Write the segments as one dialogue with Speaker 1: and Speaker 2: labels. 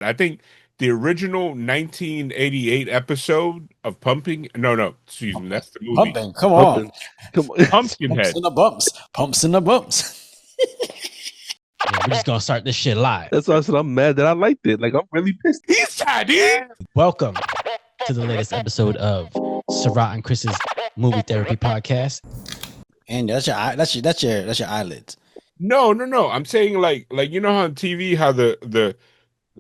Speaker 1: I think the original 1988 episode of Pumping. No, excuse me, that's the movie.
Speaker 2: Pumping. Come on.
Speaker 3: Pumping. Come on.
Speaker 2: Pumps
Speaker 1: Pumpkinhead.
Speaker 2: in the bumps. Pumps in the bumps.
Speaker 4: Yeah, we're just gonna start this shit live.
Speaker 3: That's why I said I'm mad that I liked it. Like I'm really pissed.
Speaker 1: He's tiny.
Speaker 4: Welcome to the latest episode of Sarah and Chris's Movie Therapy Podcast.
Speaker 2: And that's your eyelids.
Speaker 1: No. I'm saying like you know how on TV how the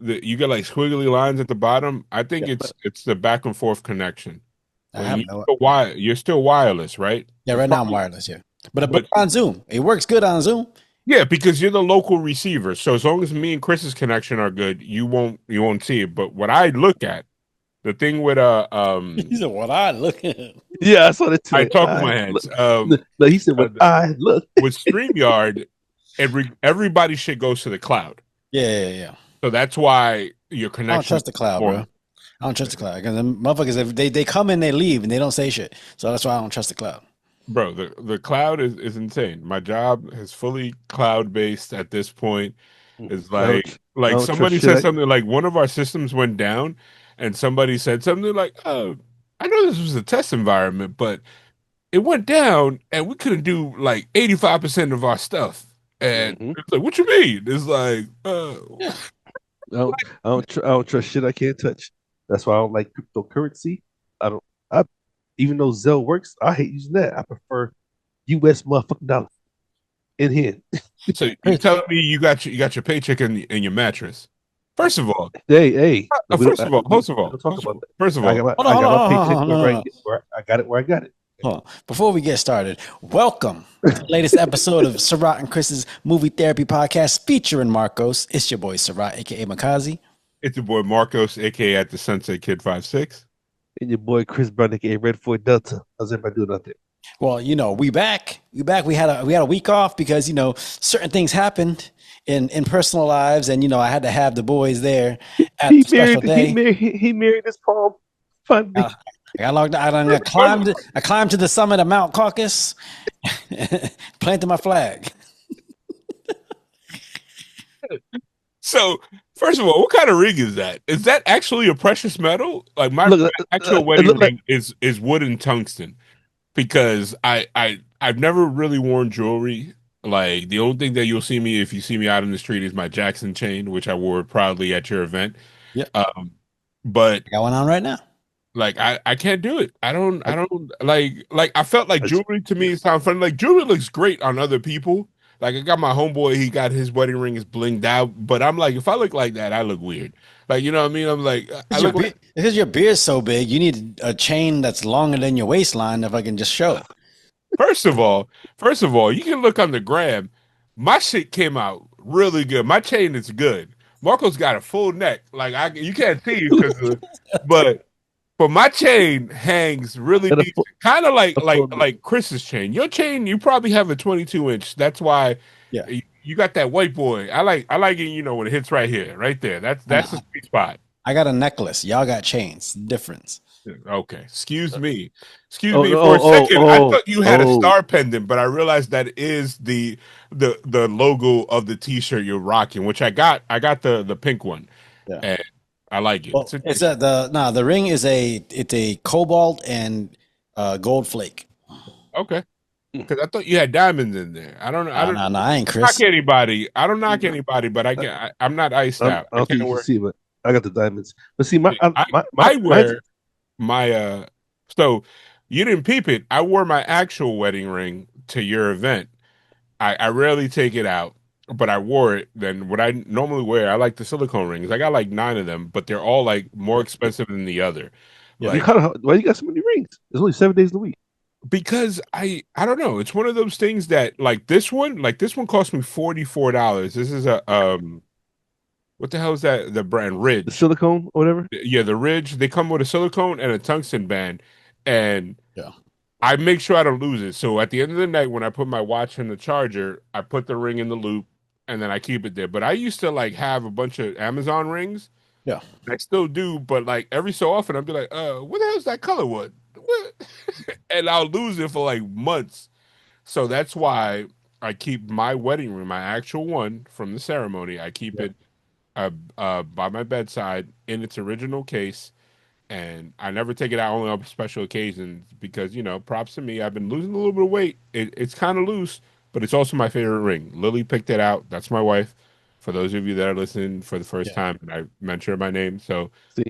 Speaker 1: you get like squiggly lines at the bottom. I think it's the back and forth connection. You're still wireless, right?
Speaker 2: Yeah, right now I'm wireless. Yeah, but on Zoom, it works good on Zoom.
Speaker 1: Yeah, because you're the local receiver. So as long as me and Chris's connection are good, you won't see it. But what I look at, the thing with
Speaker 2: He said, "What I look at."
Speaker 3: Yeah, I saw that too.
Speaker 1: I talk with my hands.
Speaker 3: No, he said, "When I look."
Speaker 1: With StreamYard, everybody shit goes to the cloud.
Speaker 2: Yeah.
Speaker 1: So that's why your connection.
Speaker 2: I don't trust the cloud, bro. I don't trust the cloud because the motherfuckers, if they come and they leave and they don't say shit. So that's why I don't trust the cloud.
Speaker 1: Bro, the cloud is insane. My job is fully cloud based at this point. It's like somebody said something like one of our systems went down, and somebody said something like, "Oh, I know this was a test environment, but it went down, and we couldn't do like 85% of our stuff." And it's like, "What you mean?" It's like,
Speaker 3: I don't trust shit I can't touch. That's why I don't like cryptocurrency. Even though Zelle works, I hate using that. I prefer US motherfucking dollar in hand.
Speaker 1: So you telling me you got your paycheck in your mattress? First of all,
Speaker 3: hey.
Speaker 1: First of all,
Speaker 3: I got it where I got it.
Speaker 2: Before we get started, welcome to the latest episode of Sarah and Chris's Movie Therapy Podcast featuring Marcos. It's your boy Sarah, aka Makazi.
Speaker 1: It's your boy Marcos, aka at the Sunset Kid 56.
Speaker 3: And your boy Chris Brown, aka Red Ford Delta. How's everybody doing out there?
Speaker 2: Well, we back. We had a week off because certain things happened in personal lives, and I had to have the boys there at the special day.
Speaker 3: He married his palm. Finally.
Speaker 2: I logged out and I climbed to the summit of Mount Caucasus, planted my flag.
Speaker 1: So, first of all, what kind of ring is that? Is that actually a precious metal? Like my actual wedding ring is wood and tungsten, because I've never really worn jewelry. Like the only thing that you'll see me if you see me out in the street is my Jackson chain, which I wore proudly at your event.
Speaker 2: Yeah.
Speaker 1: But
Speaker 2: I got one on right now.
Speaker 1: Like I can't do it. I don't like I felt like jewelry to me sounds funny. Like jewelry looks great on other people. Like I got my homeboy, he got his wedding ring is blinged out, but I'm like, if I look like that, I look weird. Like, you know what I mean? I'm like,
Speaker 2: because your beard's so big, you need a chain that's longer than your waistline. If I can just show.
Speaker 1: First of all, you can look on the gram. My shit came out really good. My chain is good. Marco's got a full neck. Like you can't see it, but my chain hangs really deep, kind of like Chris's chain. Your chain, you probably have a 22-inch. That's why, you got that white boy. I like it. When it hits right here, right there. That's the sweet spot.
Speaker 2: I got a necklace. Y'all got chains. Difference.
Speaker 1: Okay, excuse me for a second. I thought you had a star pendant, but I realized that is the logo of the T-shirt you're rocking, which I got. I got the pink one, and I like it.
Speaker 2: Well, the ring is a cobalt and gold flake.
Speaker 1: Okay, because I thought you had diamonds in there. I don't know.
Speaker 2: No, I ain't Chris.
Speaker 1: Knock anybody. I don't knock anybody, but I'm not iced out.
Speaker 3: I don't think you can see, but I got the diamonds. But see,
Speaker 1: so you didn't peep it. I wore my actual wedding ring to your event. I rarely take it out, but I wore it. Then what I normally wear, I like the silicone rings. I got like 9 of them, but they're all like more expensive than the other.
Speaker 3: Yeah. Why you got so many rings? There's only 7 days in the week.
Speaker 1: Because I don't know. It's one of those things that like this one cost me $44. This is a what the hell is that? The brand Ridge.
Speaker 3: The silicone or whatever?
Speaker 1: Yeah, the Ridge. They come with a silicone and a tungsten band. And I make sure I don't lose it. So at the end of the night, when I put my watch in the charger, I put the ring in the loop and then I keep it there. But I used to like have a bunch of Amazon rings.
Speaker 2: Yeah.
Speaker 1: I still do, but like every so often I'll be like, what the hell is that color one? What? And I'll lose it for like months. So that's why I keep my wedding ring, my actual one from the ceremony. I keep it by my bedside in its original case, and I never take it out only on special occasions because props to me. I've been losing a little bit of weight. It's kind of loose, but it's also my favorite ring. Lily picked it out. That's my wife. For those of you that are listening for the first
Speaker 2: Yeah.
Speaker 1: time, and I mentioned my name, so
Speaker 3: See,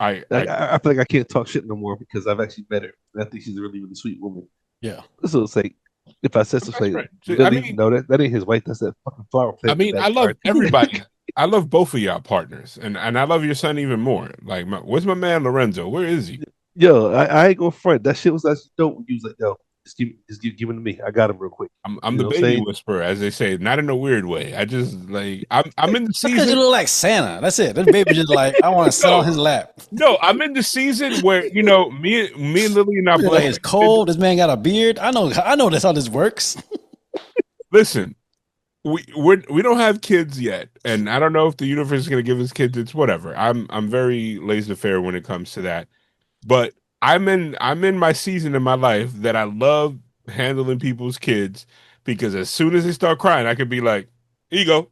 Speaker 1: I
Speaker 3: I feel like I can't talk shit no more because I've actually met her. And I think she's a really, really sweet woman.
Speaker 2: Yeah.
Speaker 3: So it's like, if I said
Speaker 1: my
Speaker 3: something
Speaker 1: best
Speaker 3: like,
Speaker 1: friend. See,
Speaker 3: Lily, no, that ain't his wife. That's that fucking flower
Speaker 1: I
Speaker 3: plant in
Speaker 1: mean,
Speaker 3: the
Speaker 1: I love
Speaker 3: backyard.
Speaker 1: everybody. I love both of y'all partners, and I love your son even more. Like, where's my man Lorenzo? Where is he?
Speaker 3: Yo, I ain't gonna front. That shit was actually dope when you was like, yo, give him to me. I got him real quick.
Speaker 1: I'm
Speaker 3: You
Speaker 1: the
Speaker 3: know what I'm
Speaker 1: baby
Speaker 3: saying?
Speaker 1: whisperer, as they say, not in a weird way. I just like I'm in the
Speaker 2: Because you
Speaker 1: season.
Speaker 2: look like Santa. That's it. This baby just like, I want to sit on
Speaker 1: No,
Speaker 2: his lap.
Speaker 1: no, I'm in the season where me and Lily and our
Speaker 2: Like
Speaker 1: blessed.
Speaker 2: it's cold. This man got a beard. I know that's how this works.
Speaker 1: Listen, we don't have kids yet, and I don't know if the universe is going to give us kids. It's whatever. I'm very laissez-faire when it comes to that. But I'm in my season in my life that I love handling people's kids because as soon as they start crying, I can be like, "Here you go."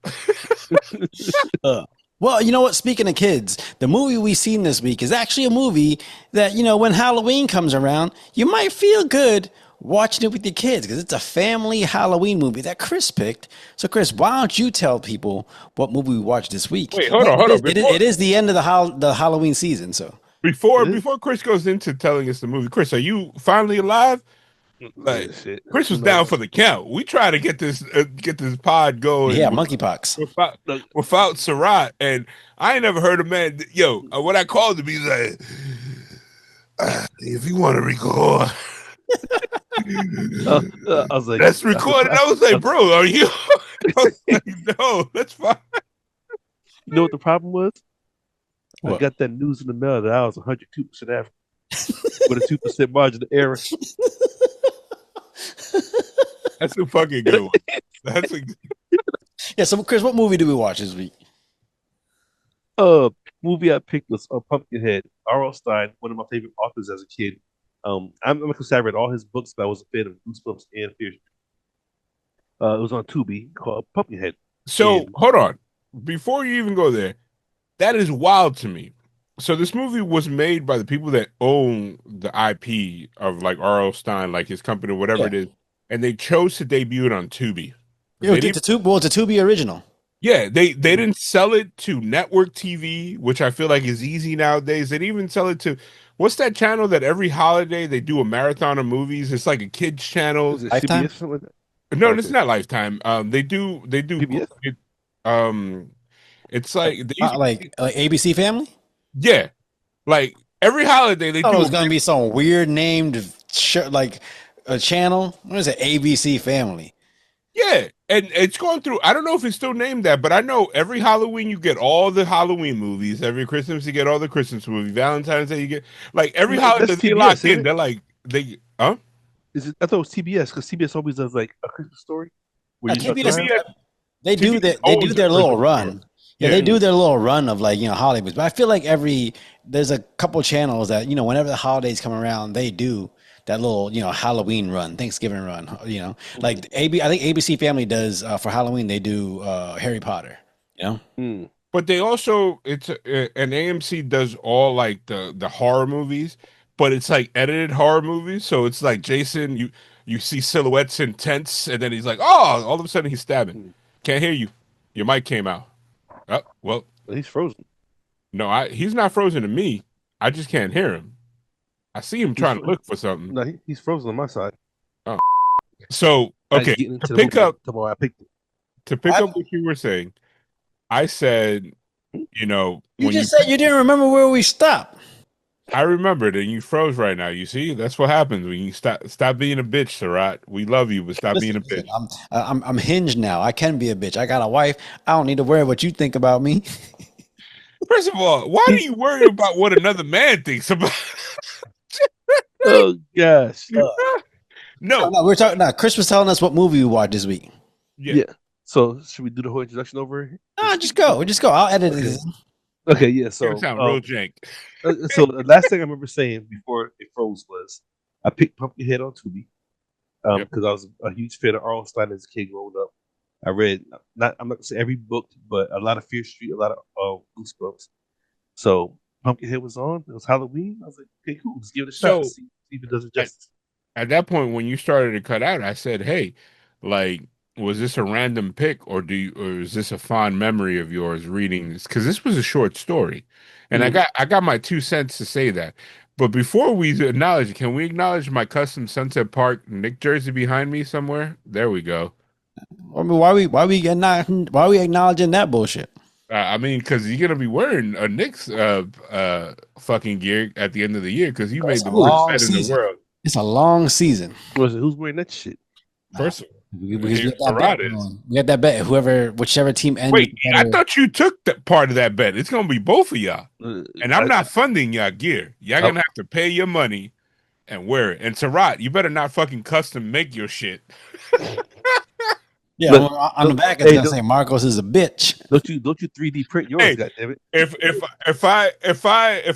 Speaker 2: Uh, well, you know what? Speaking of kids, the movie we seen this week is actually a movie that, when Halloween comes around, you might feel good watching it with your kids because it's a family Halloween movie that Chris picked. So, Chris, why don't you tell people what movie we watched this week?
Speaker 1: Wait, hold on.
Speaker 2: It is the end of the Halloween season. So,
Speaker 1: Before
Speaker 3: It is.
Speaker 1: before Chris goes into telling us the movie, Chris, are you finally alive? Like
Speaker 3: Shit.
Speaker 1: Chris
Speaker 3: Who
Speaker 1: was down for
Speaker 3: knows?
Speaker 1: the count. We try to get this pod
Speaker 2: yeah,
Speaker 1: going
Speaker 2: monkeypox.
Speaker 1: without without Sarat, and I ain't never heard a man. Yo, when I called him, he's like, "If you want to record,
Speaker 3: I was like,
Speaker 1: let's
Speaker 3: that's the.
Speaker 1: record." And I was like, "Bro, are you?" I was like, "No, that's fine."
Speaker 3: You know what the problem was? I
Speaker 2: What?
Speaker 3: got that news in the mail that I was 102% African with a 2% margin of error.
Speaker 1: That's a fucking good one. That's a
Speaker 2: Yeah. So, Chris, what movie did we watch this week?
Speaker 3: Uh, movie I picked was Pumpkinhead. R.L. Stine, one of my favorite authors as a kid. I'm a I read all his books, but I was a fan of Goosebumps and Fear. It was on Tubi called Pumpkinhead.
Speaker 1: so.
Speaker 3: And
Speaker 1: Hold on, before you even go there, that is wild to me. So this movie was made by the people that own the IP of like R.L. Stine, like his company, whatever
Speaker 2: Yeah.
Speaker 1: it is, and they chose to debut it on Tubi.
Speaker 2: It was
Speaker 1: They didn't,
Speaker 2: it's a Tubi original.
Speaker 1: yeah, they didn't sell it to network TV, which I feel like is easy nowadays. They didn't even sell it to what's that channel that every holiday they do a marathon of movies? It's like a kids channel.
Speaker 3: is it
Speaker 2: Lifetime?
Speaker 3: CBS or something like that?
Speaker 1: No, it's
Speaker 3: Okay.
Speaker 1: not Lifetime. They do
Speaker 3: PBS?
Speaker 1: um, it's like they used to,
Speaker 2: Like ABC Family.
Speaker 1: yeah, like every holiday they
Speaker 2: I thought it
Speaker 1: do.
Speaker 2: was gonna be some weird named like a channel. What is it? ABC Family.
Speaker 1: Yeah, and it's going through. I don't know if it's still named that, but I know every Halloween you get all the Halloween movies. Every Christmas you get all the Christmas movies. Valentine's Day you get like every
Speaker 3: No,
Speaker 1: holiday
Speaker 3: that's
Speaker 1: they
Speaker 3: TBS,
Speaker 1: lock
Speaker 3: isn't
Speaker 1: in.
Speaker 3: it?
Speaker 1: They're like they huh?
Speaker 3: Is it? I thought it was TBS because TBS always does like a Christmas story where
Speaker 2: Now,
Speaker 3: you start
Speaker 2: TBS
Speaker 3: crying.
Speaker 1: TBS
Speaker 2: they do
Speaker 1: TBS
Speaker 2: that. They do
Speaker 1: owns a
Speaker 2: their little
Speaker 1: Christmas store.
Speaker 2: run. Yeah, they
Speaker 1: Yeah,
Speaker 2: do their little run of like Hollywood. But I feel like there's a couple channels that whenever the holidays come around, they do that little Halloween run, Thanksgiving run.
Speaker 3: Mhm.
Speaker 2: Like I think ABC Family does for Halloween. They do Harry Potter. You know.
Speaker 3: Mm.
Speaker 1: but they also it's and AMC does all like the horror movies, but it's like edited horror movies. So it's like Jason, you see silhouettes in tents, and then he's like, oh, all of a sudden he's stabbing.
Speaker 3: Mm.
Speaker 1: Can't hear you. Your mic came out. Oh, well,
Speaker 3: Well, he's frozen.
Speaker 1: no, he's not frozen to me. I just can't hear him. I see him
Speaker 3: He's
Speaker 1: trying to look for something.
Speaker 3: no, he's frozen on my side.
Speaker 1: Oh. So,
Speaker 3: Like
Speaker 1: okay,
Speaker 3: getting
Speaker 1: to
Speaker 3: into the
Speaker 1: pick
Speaker 3: movie
Speaker 1: up
Speaker 3: tomorrow, I picked it.
Speaker 1: to pick up what you were saying, I said,
Speaker 2: You
Speaker 1: when you
Speaker 2: just said you didn't remember where we stopped.
Speaker 1: I remembered and you froze right now. You see, that's what happens when you stop being a bitch, Sarat. We love you, but stop being a
Speaker 2: Listen,
Speaker 1: bitch.
Speaker 2: I'm hinged now. I can be a bitch. I got a wife. I don't need to worry what you think about me.
Speaker 1: First of all, why do you worry about what another man thinks about?
Speaker 3: Oh gosh.
Speaker 1: No,
Speaker 2: No, we're talking now. Chris was telling us what movie we watched this week.
Speaker 1: yeah.
Speaker 3: Yeah. So should we do the whole introduction over?
Speaker 2: No, just go. Just go. I'll edit
Speaker 3: Okay.
Speaker 2: it.
Speaker 3: Okay. Yeah.
Speaker 1: It's gonna sound real jank.
Speaker 3: So the last thing I remember saying before it froze was I picked Pumpkinhead on Tubi
Speaker 1: Yep.
Speaker 3: because I was a huge fan of Arl Stein as a kid growing up. I read not I'm not gonna say every book, but a lot of Fear Street, a lot of Goosebumps. So Pumpkinhead was on. It was Halloween. I was like, okay, cool. Let's give it a shot.
Speaker 1: So
Speaker 3: See if it does it
Speaker 1: at,
Speaker 3: justice.
Speaker 1: at that point, when you started to cut out, I said, "Hey, like, was this a random pick, or is this a fond memory of yours reading this? Because this was a short story, and
Speaker 3: Mhm.
Speaker 1: I got my 2 cents to say that. But before we acknowledge, can we acknowledge my custom Sunset Park Nick jersey behind me somewhere? There we go.
Speaker 2: I mean, why we acknowledging that bullshit?
Speaker 1: I mean, because you're gonna be wearing a Knicks fucking gear at the end of the year because you
Speaker 2: It's
Speaker 1: made
Speaker 2: a
Speaker 1: the worst
Speaker 2: long
Speaker 1: bet in the
Speaker 2: season.
Speaker 1: world.
Speaker 2: It's a long season.
Speaker 3: Was it who's wearing that shit?
Speaker 1: First of all,
Speaker 2: Because we
Speaker 1: here
Speaker 2: got that bet
Speaker 1: Farad is.
Speaker 2: going. We got that bet. Whichever team ends with
Speaker 1: Wait,
Speaker 2: the
Speaker 1: I
Speaker 2: better.
Speaker 1: thought you took that part of that bet. It's gonna be both of y'all,
Speaker 3: Uh,
Speaker 1: and I'm not funding y'all gear. Y'all
Speaker 3: I,
Speaker 1: gonna have to pay your money and wear it. And Sarat, you better not fucking custom make your shit.
Speaker 2: Yeah,
Speaker 3: look,
Speaker 2: on the back it's
Speaker 3: hey,
Speaker 2: gonna say Marcos is a bitch.
Speaker 3: don't you 3D print yours?
Speaker 1: Hey,
Speaker 3: God damn it!
Speaker 1: if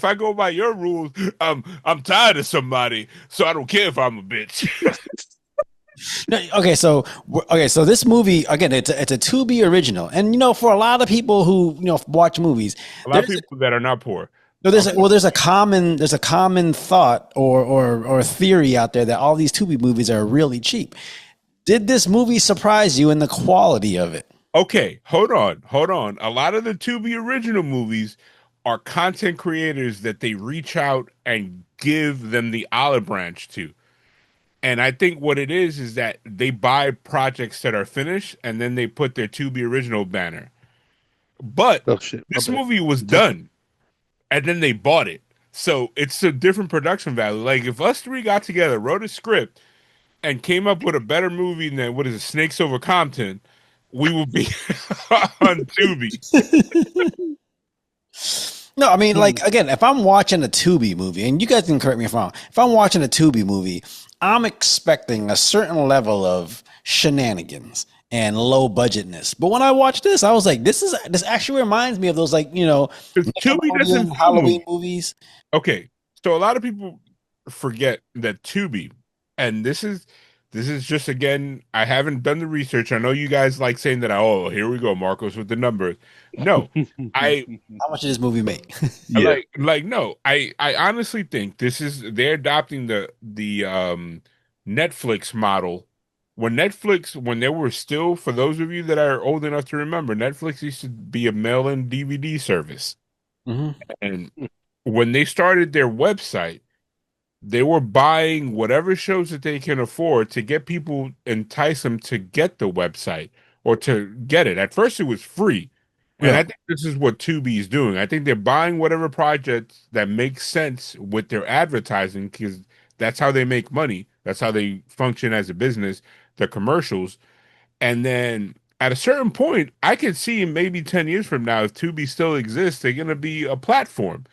Speaker 1: I go by your rules, I'm tired of somebody, so I don't care if I'm a bitch.
Speaker 2: No, so this movie again, it's a Tubi original, and for a lot of people who watch movies,
Speaker 1: A lot of
Speaker 2: there's
Speaker 1: people that are not poor.
Speaker 2: no,
Speaker 1: I'm
Speaker 2: there's a common thought or theory out there that all these Tubi movies are really cheap. Did this movie surprise you in the quality of it?
Speaker 1: Okay, hold on. A lot of the Tubi original movies are content creators that they reach out and give them the olive branch to. And I think what it is that they buy projects that are finished and then they put their Tubi original banner. But
Speaker 3: Oh shit, my
Speaker 1: this
Speaker 3: bad.
Speaker 1: movie was
Speaker 3: I'm talking.
Speaker 1: done and then they bought it. So it's a different production value. Like if us three got together, wrote a script, and came up with a better movie than what is it, Snakes Over Compton, we would be on Tubi.
Speaker 2: No, I mean,
Speaker 3: Hmm.
Speaker 2: like again, if I'm watching a Tubi movie, and you guys can correct me if I'm wrong, if I'm watching a Tubi movie, I'm expecting a certain level of shenanigans and low budgetness. But when I watched this, I was like, this actually reminds me of those like
Speaker 1: Because Tubi doesn't
Speaker 2: Nickelodeon
Speaker 1: film
Speaker 2: Halloween
Speaker 1: movies.
Speaker 2: movies.
Speaker 1: Okay, so a lot of people forget that Tubi, and this is just again, I haven't done the research. I know you guys like saying that. Oh, here we go, Marcos with the numbers. No, I
Speaker 2: How much did this movie make?
Speaker 3: Yeah.
Speaker 1: no. I honestly think they're adopting the Netflix model. When they were still, for those of you that are old enough to remember, Netflix used to be a mail-in DVD service,
Speaker 2: Hmm.
Speaker 1: and when they started their website, they were buying whatever shows that they can afford to get people, entice them to get the website or to get it. At first, it was free. And I
Speaker 2: Yeah.
Speaker 1: think this is what Tubi is doing. I think they're buying whatever projects that make sense with their advertising because that's how they make money. That's how they function as a business, the commercials. And then at a certain point, I could see maybe 10 years from now, if Tubi still exists, they're going to be a platform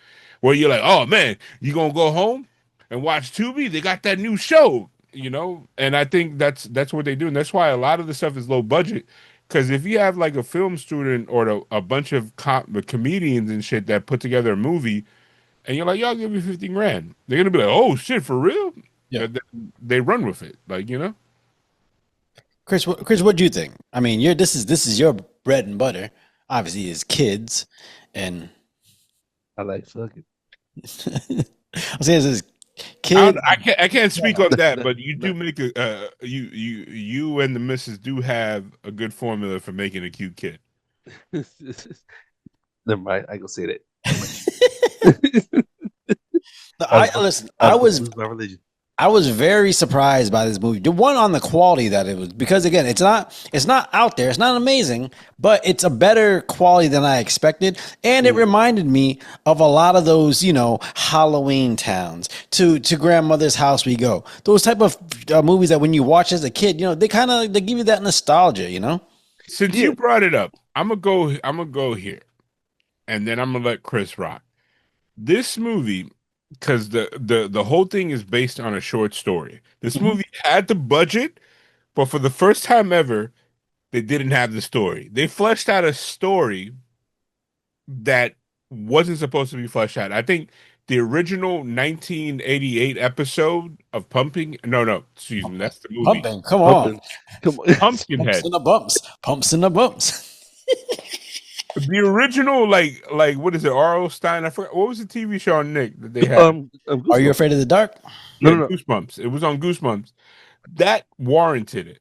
Speaker 1: where you're like, oh man, you going to go home and watch Tubi? They got that new show, And I think that's what they do. And that's why a lot of the stuff is low budget. Because if you have like a film student or a bunch of comedians and shit that put together a movie, and you're like, y'all give me 50 grand, they're going to be like, oh shit, for real?
Speaker 2: Yeah.
Speaker 1: They run with it. Like.
Speaker 2: Chris, what do you think? I mean, this is your bread and butter. Obviously, is kids, and
Speaker 3: I like fucking.
Speaker 2: I'm saying this is
Speaker 1: I,
Speaker 2: kids.
Speaker 1: I can't speak on that,
Speaker 3: No,
Speaker 1: but you
Speaker 3: no.
Speaker 1: do make you and the missus do have a good formula for making a cute kid.
Speaker 3: Never mind. I ain't gonna say that. Never mind.
Speaker 2: I listen.
Speaker 3: I was about to lose my religion.
Speaker 2: I was very surprised by this movie. The one on the quality that it was, because again, it's not out there. It's not amazing, but it's a better quality than I expected. And it
Speaker 3: Mm.
Speaker 2: reminded me of a lot of those, Halloween towns. To grandmother's house we go. Those type of movies that when you watch as a kid, they give you that nostalgia.
Speaker 1: Since
Speaker 3: Yeah.
Speaker 1: you brought it up, I'm gonna go here, and then I'm gonna let Chris rock. This movie, because the whole thing is based on a short story. This
Speaker 3: Mhm.
Speaker 1: movie had the budget, but for the first time ever, they didn't have the story. They fleshed out a story that wasn't supposed to be fleshed out. I think the original 1988 episode of Pumping. No, excuse me, that's the movie.
Speaker 2: Pumping. Come on.
Speaker 3: Pumping. Come on.
Speaker 2: Pumps
Speaker 1: Pumpkinhead.
Speaker 2: in the bumps. Pumps in the bumps.
Speaker 1: The original, like what is it? R.O. Stine. I forgot what was the TV show on Nick that they had.
Speaker 2: Are You Afraid of the Dark?
Speaker 3: No.
Speaker 1: Goosebumps. It was on Goosebumps. That warranted it.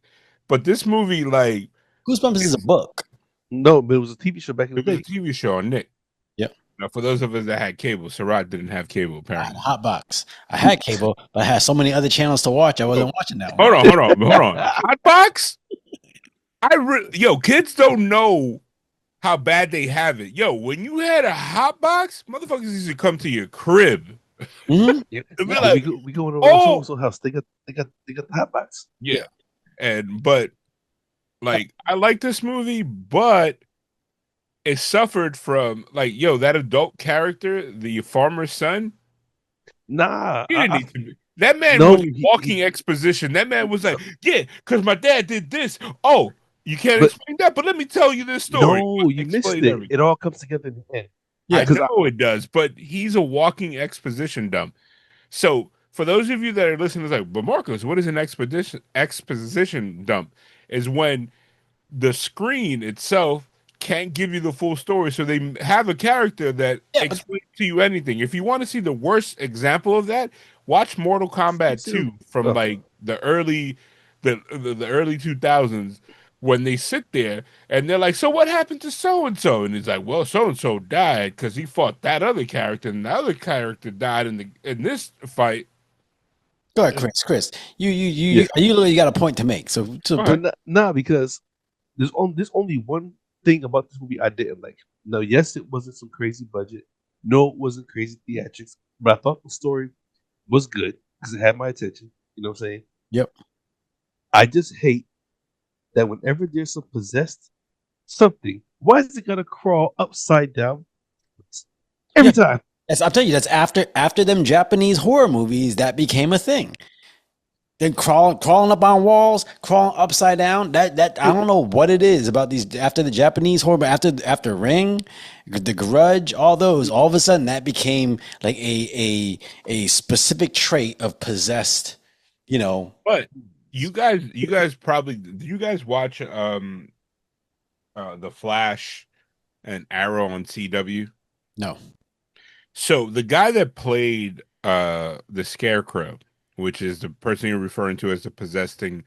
Speaker 1: But this movie, like
Speaker 2: Goosebumps is a book.
Speaker 3: No, but it was a TV show back in the
Speaker 1: it was a
Speaker 3: day.
Speaker 1: TV show on Nick.
Speaker 2: Yep.
Speaker 1: Now, for those of us that had cable, Sarat didn't have cable
Speaker 2: I had
Speaker 1: apparently.
Speaker 2: a hot box. I had cable, but I had so many other channels to watch. I wasn't watching that one.
Speaker 1: Hold on. Hotbox? Kids don't know how bad they have it. Yo, when you had a hot box, motherfuckers used to come to your crib.
Speaker 2: Mhm.
Speaker 3: Yeah.
Speaker 1: They'd be
Speaker 3: Yeah,
Speaker 1: like,
Speaker 3: we going over to so house. They got the hot box.
Speaker 1: yeah. But like I like this movie, but it suffered from that adult character, the farmer's son.
Speaker 3: Nah,
Speaker 1: He didn't need to be. That man
Speaker 3: No,
Speaker 1: was walking exposition. That man was like, yeah, because my dad did this. Oh, you can't explain that, but let me tell you this story.
Speaker 3: No, you missed it.
Speaker 1: Everything.
Speaker 3: It all comes together in the end.
Speaker 1: Yeah, I know it does, but he's a walking exposition dump. So for those of you that are listening, it's like, but Marcos, what is an exposition dump? Is when the screen itself can't give you the full story, so they have a character that explains to you anything. If you want to see the worst example of that, watch Mortal Kombat 2 from like the early 2000s, when they sit there and they're like, so what happened to so and so? And he's like, well, so and so died because he fought that other character, and the other character died in this fight.
Speaker 2: Go ahead, Chris. You literally got a point to make. So
Speaker 3: because there's only one thing about this movie I didn't like. No, yes, it wasn't some crazy budget. No, it wasn't crazy theatrics. But I thought the story was good because it had my attention. You know what I'm saying?
Speaker 2: Yep.
Speaker 3: I just hate that whenever there's some possessed something, why is it gonna crawl upside down every time?
Speaker 2: I'll tell you, that's after them Japanese horror movies that became a thing. Then crawling up on walls, crawling upside down. That I don't know what it is about these after the Japanese horror, but after Ring, The Grudge, all those, all of a sudden that became like a specific trait of possessed,
Speaker 1: But you guys probably, do you guys watch The Flash and Arrow on CW?
Speaker 2: No.
Speaker 1: So the guy that played the Scarecrow, which is the person you're referring to as the possessed thing,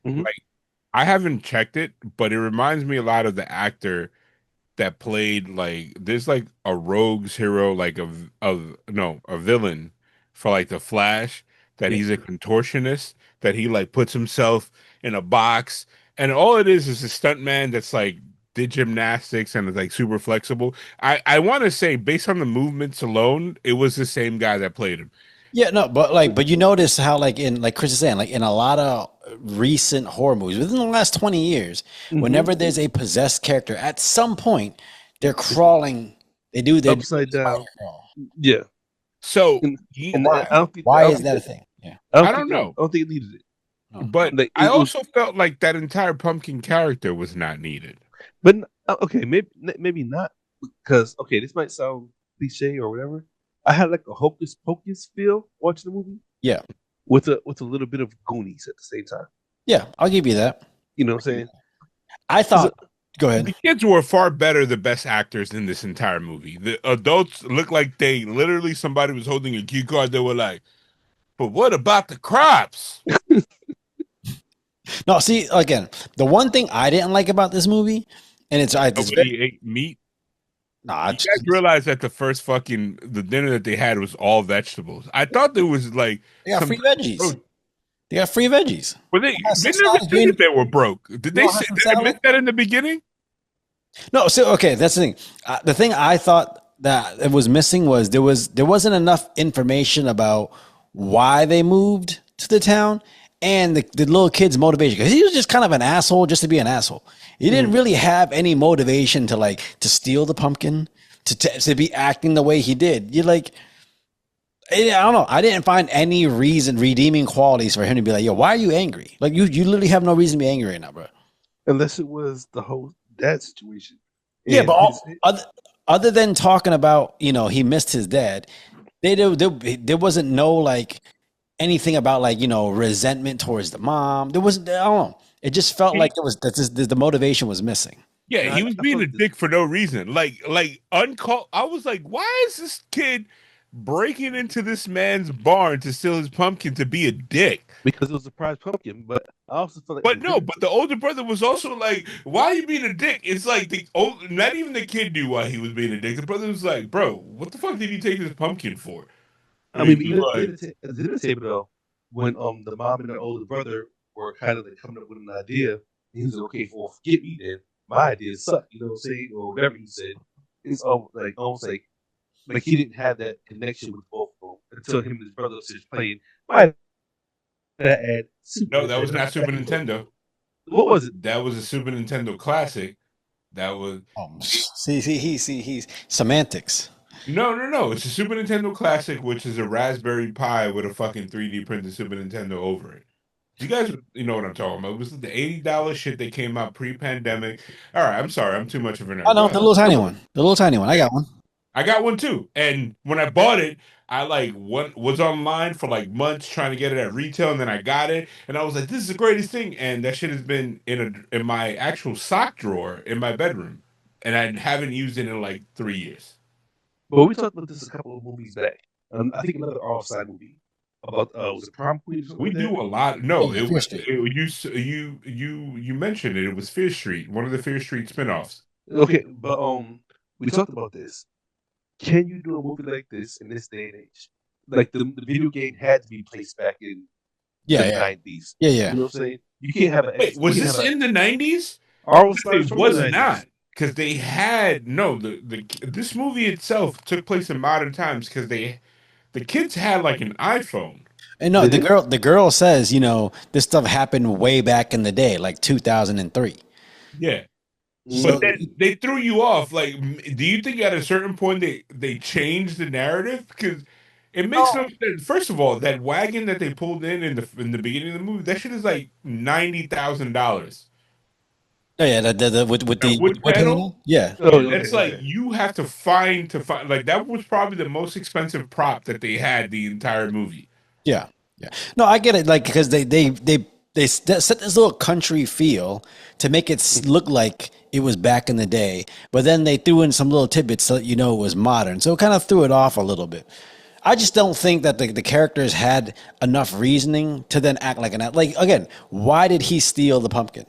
Speaker 1: like I haven't checked it, but it reminds me a lot of the actor that played there's like a rogues hero, like a villain for like the Flash, that he's a contortionist, that he like puts himself in a box, and all it is a stuntman that's like did gymnastics and is like super flexible. I want to say based on the movements alone, it was the same guy that played him.
Speaker 2: Yeah, no, but you notice how like Chris is saying, like in a lot of recent horror movies within the last 20 years, whenever there's a possessed character, at some point they're crawling. They do their
Speaker 3: upside down.
Speaker 2: Crawl.
Speaker 3: Yeah.
Speaker 1: So
Speaker 2: why is that a thing? Yeah,
Speaker 1: I don't know.
Speaker 3: I don't think it needed it.
Speaker 1: But I also felt like that entire pumpkin character was not needed.
Speaker 3: But okay, maybe not, because this might sound cliche or whatever. I had like a hocus pocus feel watching the movie.
Speaker 2: Yeah,
Speaker 3: with a little bit of Goonies at the same time.
Speaker 2: Yeah, I'll give you that.
Speaker 3: You know what I'm saying?
Speaker 2: I thought. Go ahead.
Speaker 1: The kids were far better, the best actors in this entire movie. The adults looked like they literally somebody was holding a cue card. They were like, "But what about the crops?"
Speaker 2: No, see, again, the one thing I didn't like about this movie, and it's
Speaker 1: nobody ate meat.
Speaker 2: Nah,
Speaker 1: you guys realize that the dinner that they had was all vegetables. I thought there was like
Speaker 2: they got free veggies. They got free veggies.
Speaker 1: But they never said they were broke. Did they say they admit that in the beginning?
Speaker 2: No, so okay, that's the thing. The thing I thought that it was missing was there wasn't enough information about why they moved to the town and the little kid's motivation, because he was just kind of an asshole just to be an asshole. He didn't really have any motivation to steal the pumpkin, to be acting the way he did. You're like, I don't know. I didn't find any redeeming qualities for him to be like, yo, why are you angry? Like you literally have no reason to be angry right now, bro.
Speaker 3: Unless it was the whole dad situation.
Speaker 2: Yeah, but other than talking about, he missed his dad, there wasn't no like anything about like resentment towards the mom. There wasn't. I don't know. It just felt like it was that the motivation was missing.
Speaker 1: Yeah,
Speaker 3: Now,
Speaker 1: he was
Speaker 3: I feel
Speaker 1: being a
Speaker 3: like this
Speaker 1: dick for no reason. Like uncalled. I was like, why is this kid breaking into this man's barn to steal his pumpkin to be a dick?
Speaker 3: because it was a surprise pumpkin, but I also feel like as
Speaker 1: But
Speaker 3: a
Speaker 1: no,
Speaker 3: bigger
Speaker 1: but the older brother was also like, why are you being a dick? It's like the old, not even the kid knew why he was being a dick. The brother was like, bro, what the fuck did he take this pumpkin for?
Speaker 3: I
Speaker 1: And he
Speaker 3: mean,
Speaker 1: was
Speaker 3: even
Speaker 1: like,
Speaker 3: at the dinner table though, when the mom and the older brother were kind of like coming up with an idea, he was like, okay, well, forget me then. My ideas suck, you know what I'm saying, or whatever he said. It's almost like he didn't have that connection with both of them until him and his brother was just playing. My add Super
Speaker 1: no, that was
Speaker 3: Nintendo
Speaker 1: not Super
Speaker 3: back in the day.
Speaker 1: Nintendo.
Speaker 3: What was it?
Speaker 1: That was a Super Nintendo classic. That was
Speaker 2: He's semantics.
Speaker 1: no. It's a Super Nintendo classic, which is a Raspberry Pi with a fucking 3D printed Super Nintendo over it. You guys, you know what I'm talking about. It was the $80 shit that came out pre-pandemic. All right, I'm sorry, I'm too much of a
Speaker 2: I
Speaker 1: nerd. Go
Speaker 2: know the
Speaker 1: ahead.
Speaker 2: little tiny one. The little tiny one. I got one.
Speaker 1: I got one too, and when I bought it, I was online for like months trying to get it at retail, and then I got it, and I was like, "This is the greatest thing!" And that shit has been in my actual sock drawer in my bedroom, and I haven't used it in like 3 years.
Speaker 3: But we talked about this a couple of movies back. I think another offside movie about was it Prom Queen or something
Speaker 1: We
Speaker 3: like
Speaker 1: do
Speaker 3: that?
Speaker 1: a lot.
Speaker 2: Yeah,
Speaker 1: No,
Speaker 2: yeah,
Speaker 1: it
Speaker 2: Fear
Speaker 1: was
Speaker 2: Street.
Speaker 1: you mentioned it. It was Fear Street, one of the Fear Street spinoffs.
Speaker 3: Okay, but we talked about this. Can you do a movie like this in this day and age? Like the video game had to be placed back in
Speaker 2: Yeah,
Speaker 3: the
Speaker 2: yeah,
Speaker 3: '90s.
Speaker 2: yeah,
Speaker 3: You
Speaker 2: yeah.
Speaker 3: know what I'm saying? You can't have an
Speaker 1: Wait,
Speaker 3: you
Speaker 1: was
Speaker 3: can't have
Speaker 1: this
Speaker 3: a
Speaker 1: in the 90s?
Speaker 3: Arnold Stars
Speaker 1: It
Speaker 3: from the
Speaker 1: was not
Speaker 3: '90s.
Speaker 1: because they had no the this movie itself took place in modern times because the kids had like an iPhone.
Speaker 2: And no,
Speaker 3: They
Speaker 2: the
Speaker 3: did.
Speaker 2: girl says, this stuff happened way back in the day, like 2003.
Speaker 1: Yeah, but
Speaker 2: So
Speaker 3: Mm,
Speaker 1: then they threw you off. Like, do you think at a certain point they changed the narrative? Because it makes no sense. First of all, that wagon that they pulled in the beginning of the movie, that shit is like $90,000.
Speaker 2: oh yeah, with
Speaker 1: A
Speaker 2: the
Speaker 1: wood
Speaker 2: wood
Speaker 1: panel.
Speaker 2: panel. Yeah,
Speaker 3: oh,
Speaker 1: That's
Speaker 3: okay,
Speaker 1: like
Speaker 3: okay.
Speaker 1: you have to find like that was probably the most expensive prop that they had the entire movie.
Speaker 2: yeah, yeah. No, I get it. Like because they set this little country feel to make it look like it was back in the day, but then they threw in some little tidbits so that it was modern. So it kind of threw it off a little bit. I just don't think that the characters had enough reasoning to then act like like again. Why did he steal the pumpkin?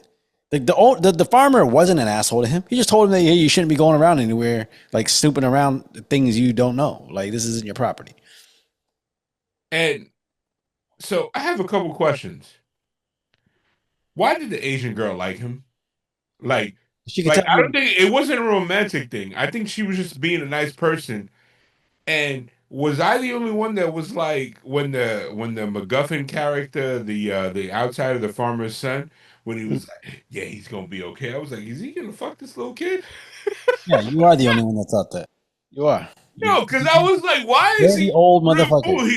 Speaker 2: The farmer wasn't an asshole to him. He just told him that hey, you shouldn't be going around anywhere like snooping around things you don't know. Like this isn't your property.
Speaker 1: And so I have a couple questions. Why did the Asian girl like him? Like,
Speaker 2: She could tell
Speaker 1: I don't
Speaker 2: you.
Speaker 1: think it wasn't a romantic thing. I think she was just being a nice person. And was I the only one that was like when the MacGuffin character, the outsider, the farmer's son, when he was like, yeah, he's gonna be okay. I was like, is he gonna fuck this little kid?
Speaker 2: Yeah, you are the only one that thought that. You are. You
Speaker 1: No, because I was like, why is
Speaker 2: dirty
Speaker 1: he
Speaker 2: old
Speaker 1: real
Speaker 2: motherfucker.
Speaker 1: cool?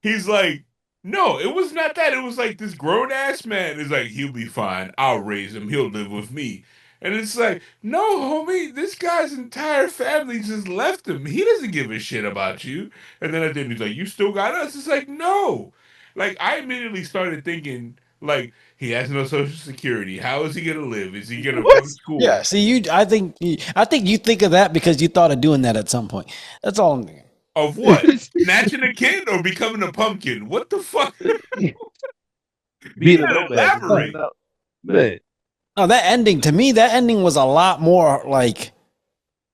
Speaker 1: He's like, no, it was not that. It was like this grown ass man is like, he'll be fine. I'll raise him. He'll live with me. And it's like, no, homie, this guy's entire family just left him. He doesn't give a shit about you. And then at the end, he's like, you still got us? It's like, no. Like, I immediately started thinking, like, he has no social security. How is he gonna live? Is he gonna go to
Speaker 3: What?
Speaker 2: Yeah.
Speaker 1: school?
Speaker 2: See, I think you think of that because you thought of doing that at some point. That's all I'm thinking.
Speaker 1: Of what? Snatching a kid or becoming a pumpkin? What the fuck? You
Speaker 3: Being a
Speaker 1: gotta
Speaker 3: nomad, just
Speaker 2: No,
Speaker 3: hanging
Speaker 1: elaborate.
Speaker 3: out, man.
Speaker 2: no, that ending to me, that ending was a lot more like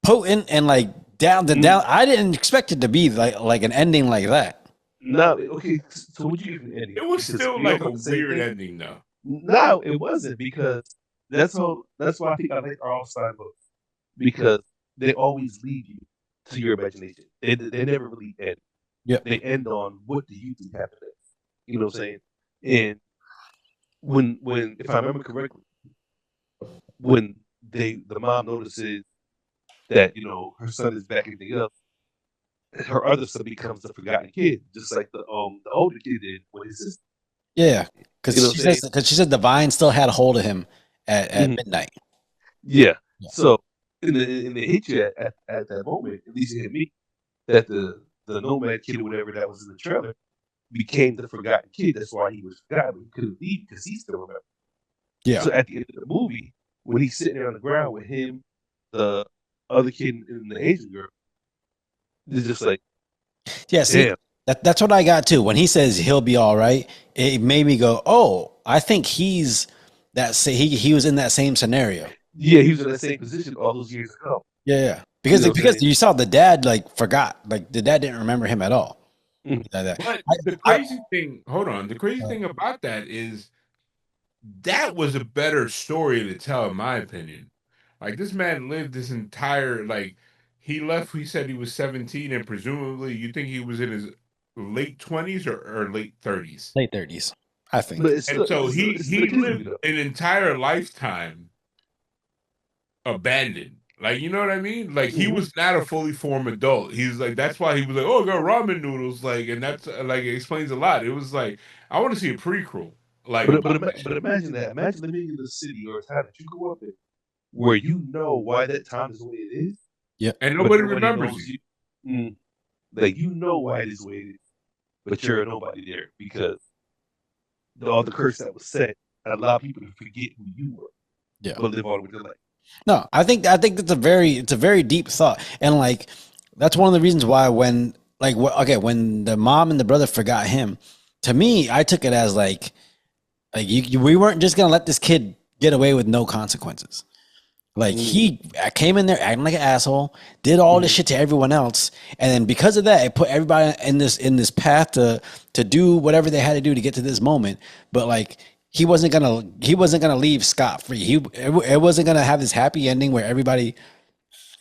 Speaker 2: potent and like down the
Speaker 3: Mm,
Speaker 2: down. I didn't expect it to be like an ending like that.
Speaker 3: No, okay. So would you give an ending?
Speaker 1: It was
Speaker 3: Because
Speaker 1: still
Speaker 3: we all
Speaker 1: like a
Speaker 3: thought the same
Speaker 1: weird
Speaker 3: thing.
Speaker 1: ending, though.
Speaker 3: No, it wasn't because that's why I think I like our offside books because they always lead you to your imagination. They never really end.
Speaker 2: Yep.
Speaker 3: They end on what do you think happened next? You know what I'm saying? And when if I remember correctly, when the mom notices that her son is backing things up, her other son becomes the forgotten kid, just like the older kid did with his sister.
Speaker 2: Yeah,
Speaker 3: You know what I'm saying?
Speaker 2: because she said Divine still had a hold of him at
Speaker 3: Mhm.
Speaker 2: midnight.
Speaker 3: Yeah.
Speaker 2: Yeah.
Speaker 3: So in the hit you at that moment, at least it hit me that the the nomad kid or whatever that was in the trailer became the forgotten kid. That's why he was forgotten. He couldn't leave because he still remembered.
Speaker 2: Yeah.
Speaker 3: So at the end of the movie, when he's sitting there on the ground with him, the other kid, and the Asian girl, it's just like,
Speaker 2: Yeah, see,
Speaker 3: damn.
Speaker 2: that's what I got too. When he says he'll be all right, it made me go, "Oh, I think he's he was in that same scenario."
Speaker 3: Yeah, he was in that same position all those years ago.
Speaker 2: Yeah. Because
Speaker 3: You know what I'm
Speaker 2: because
Speaker 3: saying?
Speaker 2: you saw the dad like forgot, like the dad didn't remember him at all.
Speaker 3: Mhm.
Speaker 1: But the
Speaker 2: I-
Speaker 1: crazy thing, hold on, the crazy thing about that is that was a better story to tell, in my opinion. Like this man lived this entire he left. He said he was 17, and presumably you think he was in his late 20s or late 30s.
Speaker 2: late 30s, I think.
Speaker 3: But it's
Speaker 1: And
Speaker 3: still,
Speaker 1: so
Speaker 3: it's still a
Speaker 1: he
Speaker 3: kids movie
Speaker 1: lived
Speaker 3: though.
Speaker 1: an entire lifetime abandoned. Like, you know what I mean? Like he
Speaker 3: Mhm.
Speaker 1: was not a fully formed adult. He's like, that's why he was like, oh, I got ramen noodles. Like, and that's like it explains a lot. It was like, I want to see a prequel. Like about that
Speaker 3: But
Speaker 1: shit.
Speaker 3: imagine that. Imagine living in the city or a town that you grew up in, where you know why that town is the way it is,
Speaker 2: Yeah.
Speaker 1: And
Speaker 3: but
Speaker 1: nobody
Speaker 3: nobody
Speaker 1: remembers
Speaker 3: knows
Speaker 1: you.
Speaker 3: you. Like you know why it is the way it is, but you're a nobody there because all the curse that was set allowed people to forget who you were,
Speaker 2: Yeah.
Speaker 3: but live on with their life.
Speaker 2: No, I think it's a very deep thought, and like that's one of the reasons why when when the mom and the brother forgot him, to me I took it as like we weren't just gonna let this kid get away with no consequences. Like he came in there acting like an asshole, did all this shit to everyone else, and then because of that, it put everybody in this path to do whatever they had to do to get to this moment. But like he wasn't gonna leave scot free. It wasn't gonna have this happy ending where everybody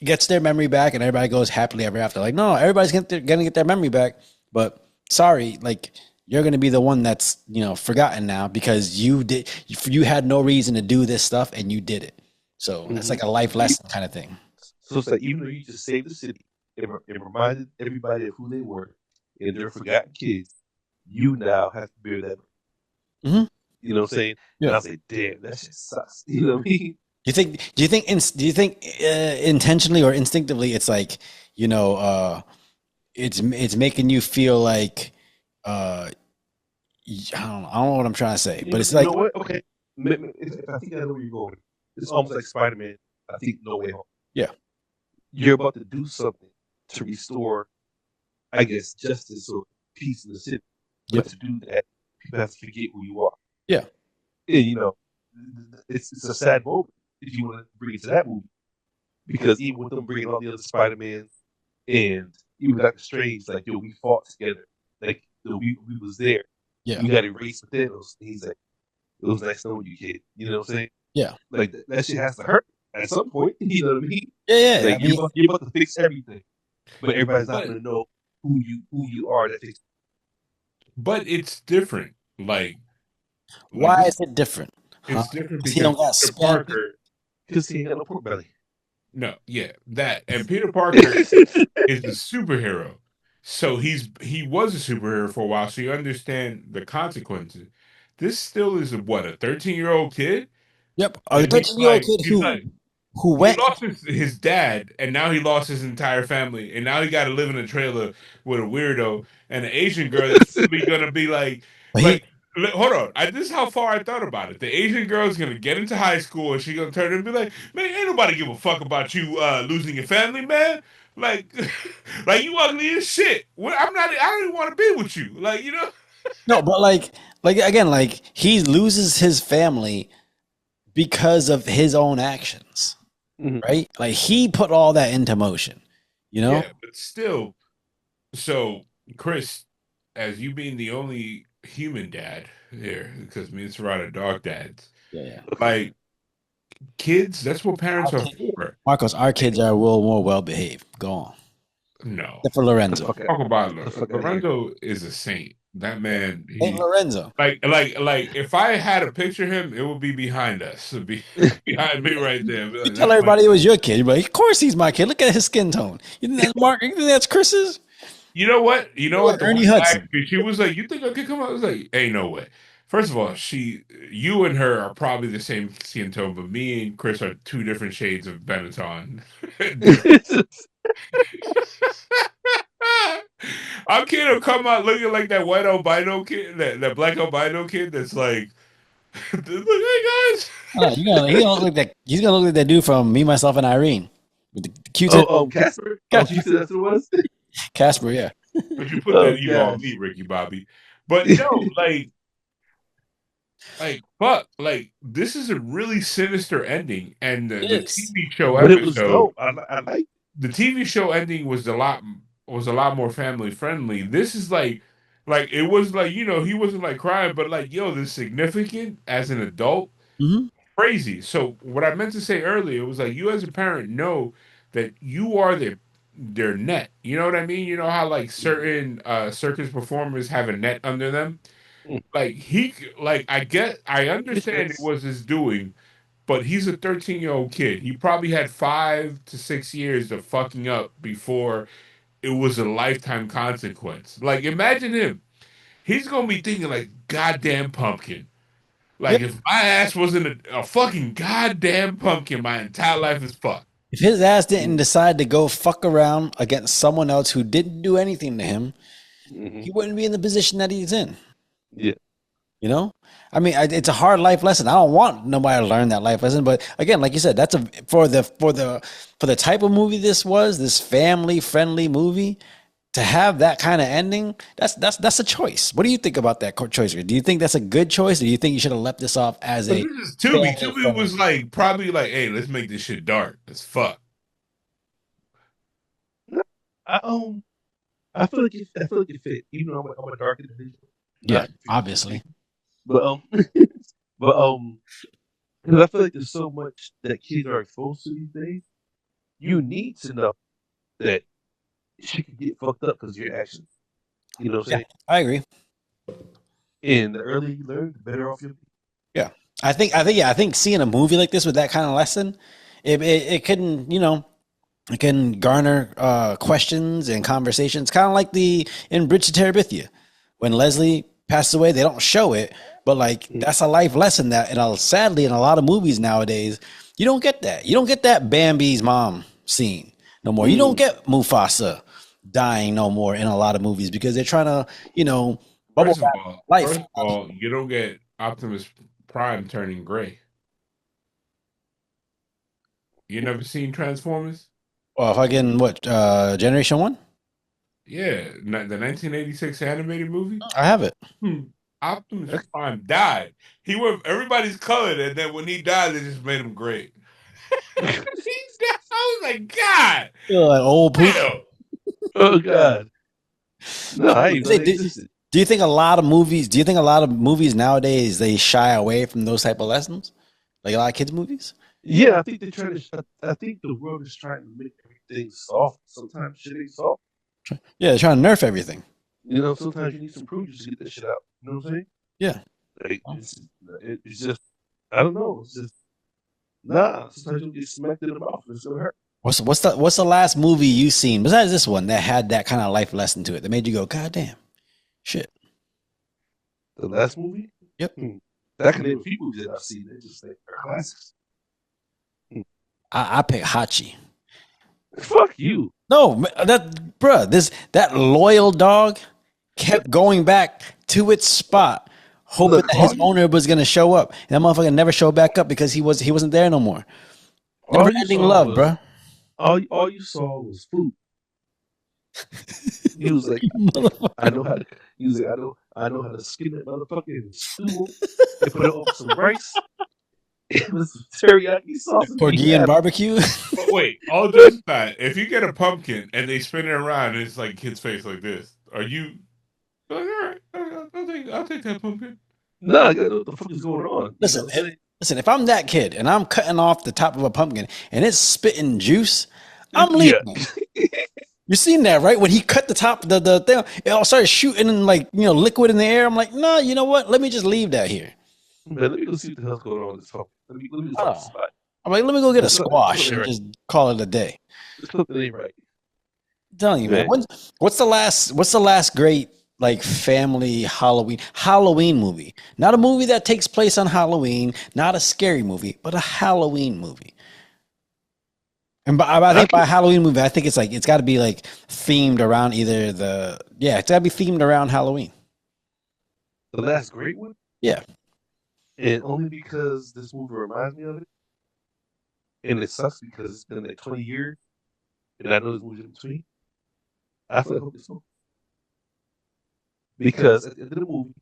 Speaker 2: gets their memory back and everybody goes happily ever after. Like no, everybody's gonna get their memory back. But sorry, like you're gonna be the one that's forgotten now because you had no reason to do this stuff and you did it. So it's like a life lesson kind of thing.
Speaker 3: So it's like even though you just saved the city, it reminded everybody of who they were, and they're forgotten kids. You now have to bear that.
Speaker 2: Mhm.
Speaker 3: You know what I'm saying?
Speaker 2: Yeah.
Speaker 3: And I say, damn, that shit sucks. You know what I mean?
Speaker 2: Do you think intentionally or instinctively it's like it's making you feel like I don't know what I'm trying to say, but it's
Speaker 3: You
Speaker 2: like
Speaker 3: know what? Okay, I think I know where you're going. It's almost like Spider-Man. I think No Way Home.
Speaker 2: Yeah.
Speaker 3: You're about to do something to restore, I guess, justice or peace in the city. But to do that, people have to forget who you are.
Speaker 2: Yeah.
Speaker 3: And it's a sad moment if you want to bring it to that movie, because even with them bringing all the other Spider-Mans and even Doctor Strange, like yo, we fought together, like yo, we was there.
Speaker 2: Yeah.
Speaker 3: We got erased with Thanos. He's like, it was nice knowing you, kid. You know what I'm saying?
Speaker 2: Yeah.
Speaker 3: Like that shit has to hurt at some point. You know what I mean?
Speaker 2: Yeah.
Speaker 3: Like
Speaker 2: I mean,
Speaker 3: you're about to fix everything, but everybody's not going to know who you are that fixed.
Speaker 1: But it's different.
Speaker 2: why
Speaker 1: this,
Speaker 2: is it different?
Speaker 1: it's different
Speaker 2: He
Speaker 1: because
Speaker 2: don't got
Speaker 1: Peter
Speaker 2: spanked.
Speaker 1: Parker.
Speaker 3: Because he ain't got no pork belly.
Speaker 1: No, yeah, that and Peter Parker is a superhero. So he was a superhero for a while, so you understand the consequences. This still is a 13-year-old kid,
Speaker 2: Yep. A
Speaker 1: and
Speaker 2: 13-year-old kid
Speaker 1: he's like
Speaker 2: who
Speaker 1: he
Speaker 2: went.
Speaker 1: lost his dad, and now he lost his entire family, and now he got to live in a trailer with a weirdo and an Asian girl that's probably gonna be
Speaker 2: He
Speaker 1: hold on. This is how far I thought about it. The Asian girl is gonna get into high school, and she's gonna turn and be like, "Man, ain't nobody give a fuck about you losing your family, man. Like, like you ugly as shit. I'm not. I don't even want to be with you. Like, you know."
Speaker 2: no, but like again, like he loses his family because of his own actions, right? Like he put all that into motion,
Speaker 1: Yeah, but still. So, Chris, as you being the only human dad here, because me and Sarah are dog dads,
Speaker 2: Yeah.
Speaker 1: like kids, that's what parents are for.
Speaker 2: Marcos, our kids are more well behaved. Go on.
Speaker 1: No,
Speaker 2: Except for Lorenzo.
Speaker 1: talk about
Speaker 3: fuck outta
Speaker 1: Lorenzo is a saint. That man,
Speaker 2: Ain't Lorenzo.
Speaker 1: like if I had a picture of him, it would be behind us. It'd be behind me right there.
Speaker 2: You tell everybody it was your kid. You're like, of course he's my kid. Look at his skin tone. You think that's Mark? You think that's Chris's?
Speaker 1: You know what? You know what? The
Speaker 2: Ernie
Speaker 1: one
Speaker 2: Hudson.
Speaker 1: she was like, "You think I could come out?" I was like, "Ain't no way." First of all, you and her are probably the same skin tone, but me and Chris are two different shades of Benetton. Our kid will come out looking like that white albino kid, that black albino kid that's like, look, hey guys.
Speaker 2: Oh, he gonna look like that. He's gonna look like that dude from Me, Myself, and Irene with the Q-tip.
Speaker 3: Casper. Oh,
Speaker 2: Casper.
Speaker 3: you said that's what it was.
Speaker 2: Casper, yeah.
Speaker 1: But you put
Speaker 3: Oh
Speaker 1: that evil on
Speaker 3: gosh.
Speaker 1: me, Ricky Bobby. But no, like fuck, like this is a really sinister ending, and
Speaker 2: It
Speaker 1: the
Speaker 2: is.
Speaker 1: TV show
Speaker 3: But it was
Speaker 1: episode,
Speaker 3: dope. I like.
Speaker 1: the TV show ending was a lot more family friendly. This is like it was like he wasn't like crying, but like yo, this is significant as an adult,
Speaker 2: Mm-hmm.
Speaker 1: crazy. So what I meant to say earlier was like you as a parent know that you are their net. You know what I mean? You know how like certain circus performers have a net under them.
Speaker 3: Mm.
Speaker 1: Like I understand it
Speaker 3: Yes.
Speaker 1: was his doing, but he's a 13-year-old kid. He probably had 5 to 6 years of fucking up before it was a lifetime consequence. Like imagine him. He's gonna be thinking like, goddamn pumpkin.
Speaker 2: Yep.
Speaker 1: Like if my ass wasn't a fucking goddamn pumpkin, my entire life is fucked.
Speaker 2: If his ass didn't decide to go fuck around against someone else who didn't do anything to him,
Speaker 3: Mm-hmm.
Speaker 2: he wouldn't be in the position that he's in.
Speaker 3: Yeah.
Speaker 2: You know, I mean, it's a hard life lesson. I don't want nobody to learn that life lesson, but again, like you said, that's for the type of movie this family friendly movie, to have that kind of ending. That's a choice. What do you think about that choice? Do you think that's a good choice, or do you think you should have left this off as
Speaker 1: But
Speaker 2: a
Speaker 1: this is Tubi.
Speaker 2: family
Speaker 1: Tubi
Speaker 2: friendly?
Speaker 1: was like probably like, hey, let's make this shit dark as fuck.
Speaker 3: I I feel like it fit. Even though I'm a dark individual.
Speaker 2: Yeah,
Speaker 3: Not
Speaker 2: obviously.
Speaker 3: But but because I feel like there's so much that kids are exposed to these days. You need to know that she could get fucked up because of your actions. You know what I'm
Speaker 2: Yeah,
Speaker 3: saying?
Speaker 2: I agree.
Speaker 3: And the earlier you learn, the better off you'll be.
Speaker 2: Yeah, I think seeing a movie like this with that kind of lesson, it can it can garner questions and conversations, kind of like the in Bridge to Terabithia, when Leslie passed away. They don't show it, but like that's a life lesson that, sadly, in a lot of movies nowadays, you don't get that. You don't get that Bambi's mom scene no more. You don't get Mufasa dying no more in a lot of movies because they're trying to bubble
Speaker 1: First of
Speaker 2: wrap
Speaker 1: all,
Speaker 2: life.
Speaker 1: you don't get Optimus Prime turning gray. You never seen Transformers?
Speaker 2: Well, fucking what? Generation One?
Speaker 1: Yeah, the 1986 animated movie.
Speaker 2: I have it.
Speaker 1: Optimus Prime died. He was everybody's colored, and then when he died, they just made him gray. He died. I was like, God,
Speaker 2: Like old poop.
Speaker 1: damn.
Speaker 3: Oh God. No, I ain't know they
Speaker 2: Do
Speaker 3: existed.
Speaker 2: you think a lot of movies? Do you think a lot of movies nowadays they shy away from those type of lessons, like a lot of kids' movies?
Speaker 3: Yeah, I think they're trying to. I think the world is trying to make everything soft. Sometimes shit ain't soft.
Speaker 2: Yeah, they're trying to nerf everything.
Speaker 3: You know, sometimes you need some proof to get that shit out. You know what I'm saying?
Speaker 2: Yeah.
Speaker 3: Like, it's just, I don't know. It's just, nah. Sometimes you get smacked in the mouth and it's gonna hurt.
Speaker 2: What's the last movie you seen besides this one that had that kind of life lesson to it that made you go, God damn, shit?
Speaker 3: The last movie?
Speaker 2: Yep.
Speaker 3: I can name a few movies that I've seen. They're just like they're classics.
Speaker 2: I pick Hachi.
Speaker 3: Fuck you.
Speaker 2: No, that loyal dog kept going back to its spot, hoping
Speaker 3: Look,
Speaker 2: that his owner was gonna show up. And that motherfucker never showed back up because he wasn't there no more. Never ending love, bro.
Speaker 3: All you saw was food. He was like, I know how to. He was like, I know how to skin that motherfucker and stew and put it over some rice. It was teriyaki sauce.
Speaker 2: Porgy barbecue.
Speaker 1: But wait, all jokes aside, if you get a pumpkin and they spin it around and it's like kid's face like this, are you like, all right, I'll take that pumpkin?
Speaker 3: Nah, I gotta know what the fuck is going on.
Speaker 2: Listen, if I'm that kid and I'm cutting off the top of a pumpkin and it's spitting juice, I'm leaving. You seen that, right? When he cut the top, the thing, it all started shooting like liquid in the air. I'm like, no, you know what? Let me just leave that here.
Speaker 3: Man, let me go see what the hell's going on with this pumpkin. Let me go find the spot.
Speaker 2: I'm like, let me go get a squash and just call it a day.
Speaker 3: Let's look the name right.
Speaker 2: I'm telling you, man. What's the last great like family Halloween movie? Not a movie that takes place on Halloween, not a scary movie, but a Halloween movie. And I think by Halloween movie, I think it's like it's got to be like themed around either it's got to be themed around Halloween.
Speaker 3: The last great one,
Speaker 2: Yeah,
Speaker 3: and only because this movie reminds me of it, and it sucks because it's been like 20 years, and I know this movie's in between. I feel like Hocus Pocus because at the end of the movie,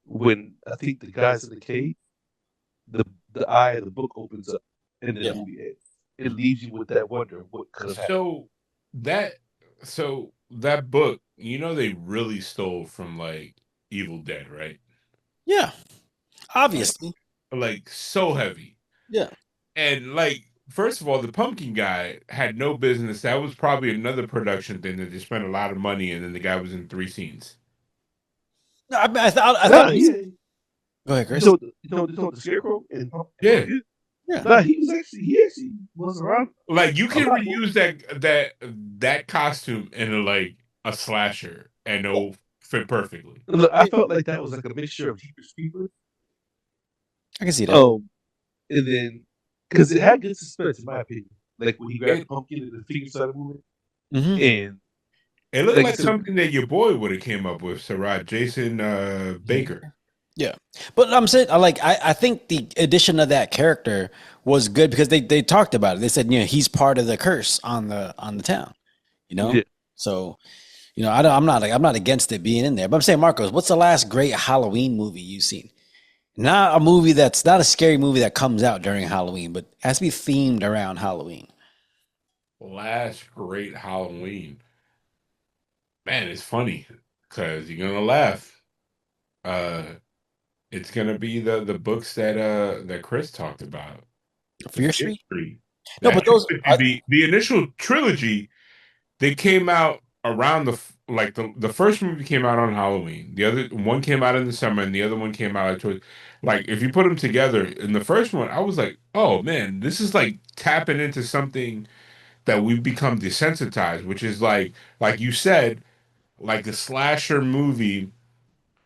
Speaker 3: when I think the guy's in the cave, the the eye of the book opens up, and then the
Speaker 2: yeah.
Speaker 3: movie ends. It leaves you with that wonder of what could have happened.
Speaker 1: So that that book, they really stole from like Evil Dead, right?
Speaker 2: Yeah,
Speaker 1: Like
Speaker 2: obviously.
Speaker 1: like so heavy.
Speaker 2: Yeah.
Speaker 1: And like first of all, the pumpkin guy had no business. That was probably another production thing that they spent a lot of money and then the guy was in 3 scenes.
Speaker 2: No, I thought.
Speaker 3: Nah, yeah,
Speaker 2: Go ahead, Chris.
Speaker 3: the scarecrow and
Speaker 1: Yeah.
Speaker 2: Yeah.
Speaker 3: nah, he actually was around
Speaker 1: Like you
Speaker 3: a
Speaker 1: can
Speaker 3: lot more.
Speaker 1: reuse that costume in a slasher and
Speaker 2: Yeah.
Speaker 1: it'll fit perfectly.
Speaker 3: Look, I felt like that was like a mixture of Jeepers Creepers,
Speaker 2: I can see that.
Speaker 3: and then because it had good suspense in my opinion, like when he grabbed the
Speaker 1: It
Speaker 3: pumpkin and the fingers started moving,
Speaker 2: Mm-hmm.
Speaker 3: and
Speaker 1: it looked
Speaker 3: like you
Speaker 1: like
Speaker 3: said,
Speaker 1: something that your boy would have came up with, Sarah Jason Baker.
Speaker 2: Yeah, but I'm saying I think the addition of that character was good because they talked about it. They said he's part of the curse on the town. You know,
Speaker 3: yeah,
Speaker 2: so I'm not against it being in there. But I'm saying, Marcos, what's the last great Halloween movie you've seen? Not a movie that's not a scary movie that comes out during Halloween, but has to be themed around Halloween.
Speaker 1: Last great Halloween. Man, it's funny because you're gonna laugh. Uh, it's gonna be the books that Chris talked about. The
Speaker 2: Fear
Speaker 1: Fear
Speaker 2: Street.
Speaker 1: Street.
Speaker 2: No,
Speaker 1: That
Speaker 2: but those.
Speaker 1: the initial trilogy, they came out around the first movie came out on Halloween. The other one came out in the summer, and the other one came out like if you put them together. In the first one, I was like, oh man, this is like tapping into something that we've become desensitized, which is like you said, like the slasher movie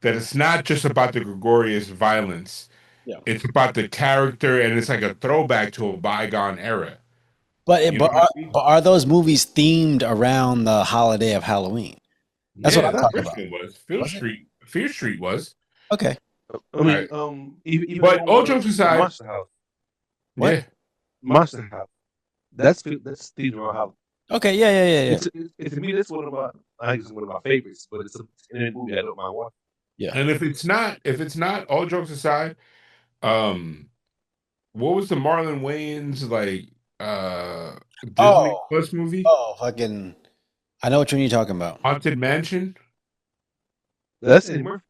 Speaker 1: that it's not just about the gregarious violence.
Speaker 2: Yeah.
Speaker 1: It's about the character, and it's like a throwback to a bygone era.
Speaker 2: But
Speaker 1: You know what I mean?
Speaker 2: but are those movies themed around the holiday of Halloween? That's what
Speaker 1: Yeah,
Speaker 2: I'm
Speaker 1: the
Speaker 3: not
Speaker 2: talking
Speaker 1: first
Speaker 2: about.
Speaker 1: one was
Speaker 2: Was it?
Speaker 1: Fear Street was.
Speaker 2: Okay.
Speaker 3: I
Speaker 1: All right.
Speaker 3: mean, even the
Speaker 1: But
Speaker 3: one
Speaker 1: all
Speaker 3: with
Speaker 1: jokes
Speaker 3: the
Speaker 1: aside,
Speaker 3: Monster House,
Speaker 2: What?
Speaker 1: yeah,
Speaker 3: Monster House, that's themed around Halloween.
Speaker 2: Okay. Yeah.
Speaker 3: It's to me that's one of my I think it's one of my favorites, but it's a movie I don't mind watching.
Speaker 2: Yeah.
Speaker 1: and if it's not all jokes aside, um, what was the Marlon Wayans like Disney
Speaker 2: Oh.
Speaker 1: Plus movie?
Speaker 2: Oh, fucking. I know which one you're talking about.
Speaker 1: Haunted Mansion?
Speaker 3: That's Eddie Murphy.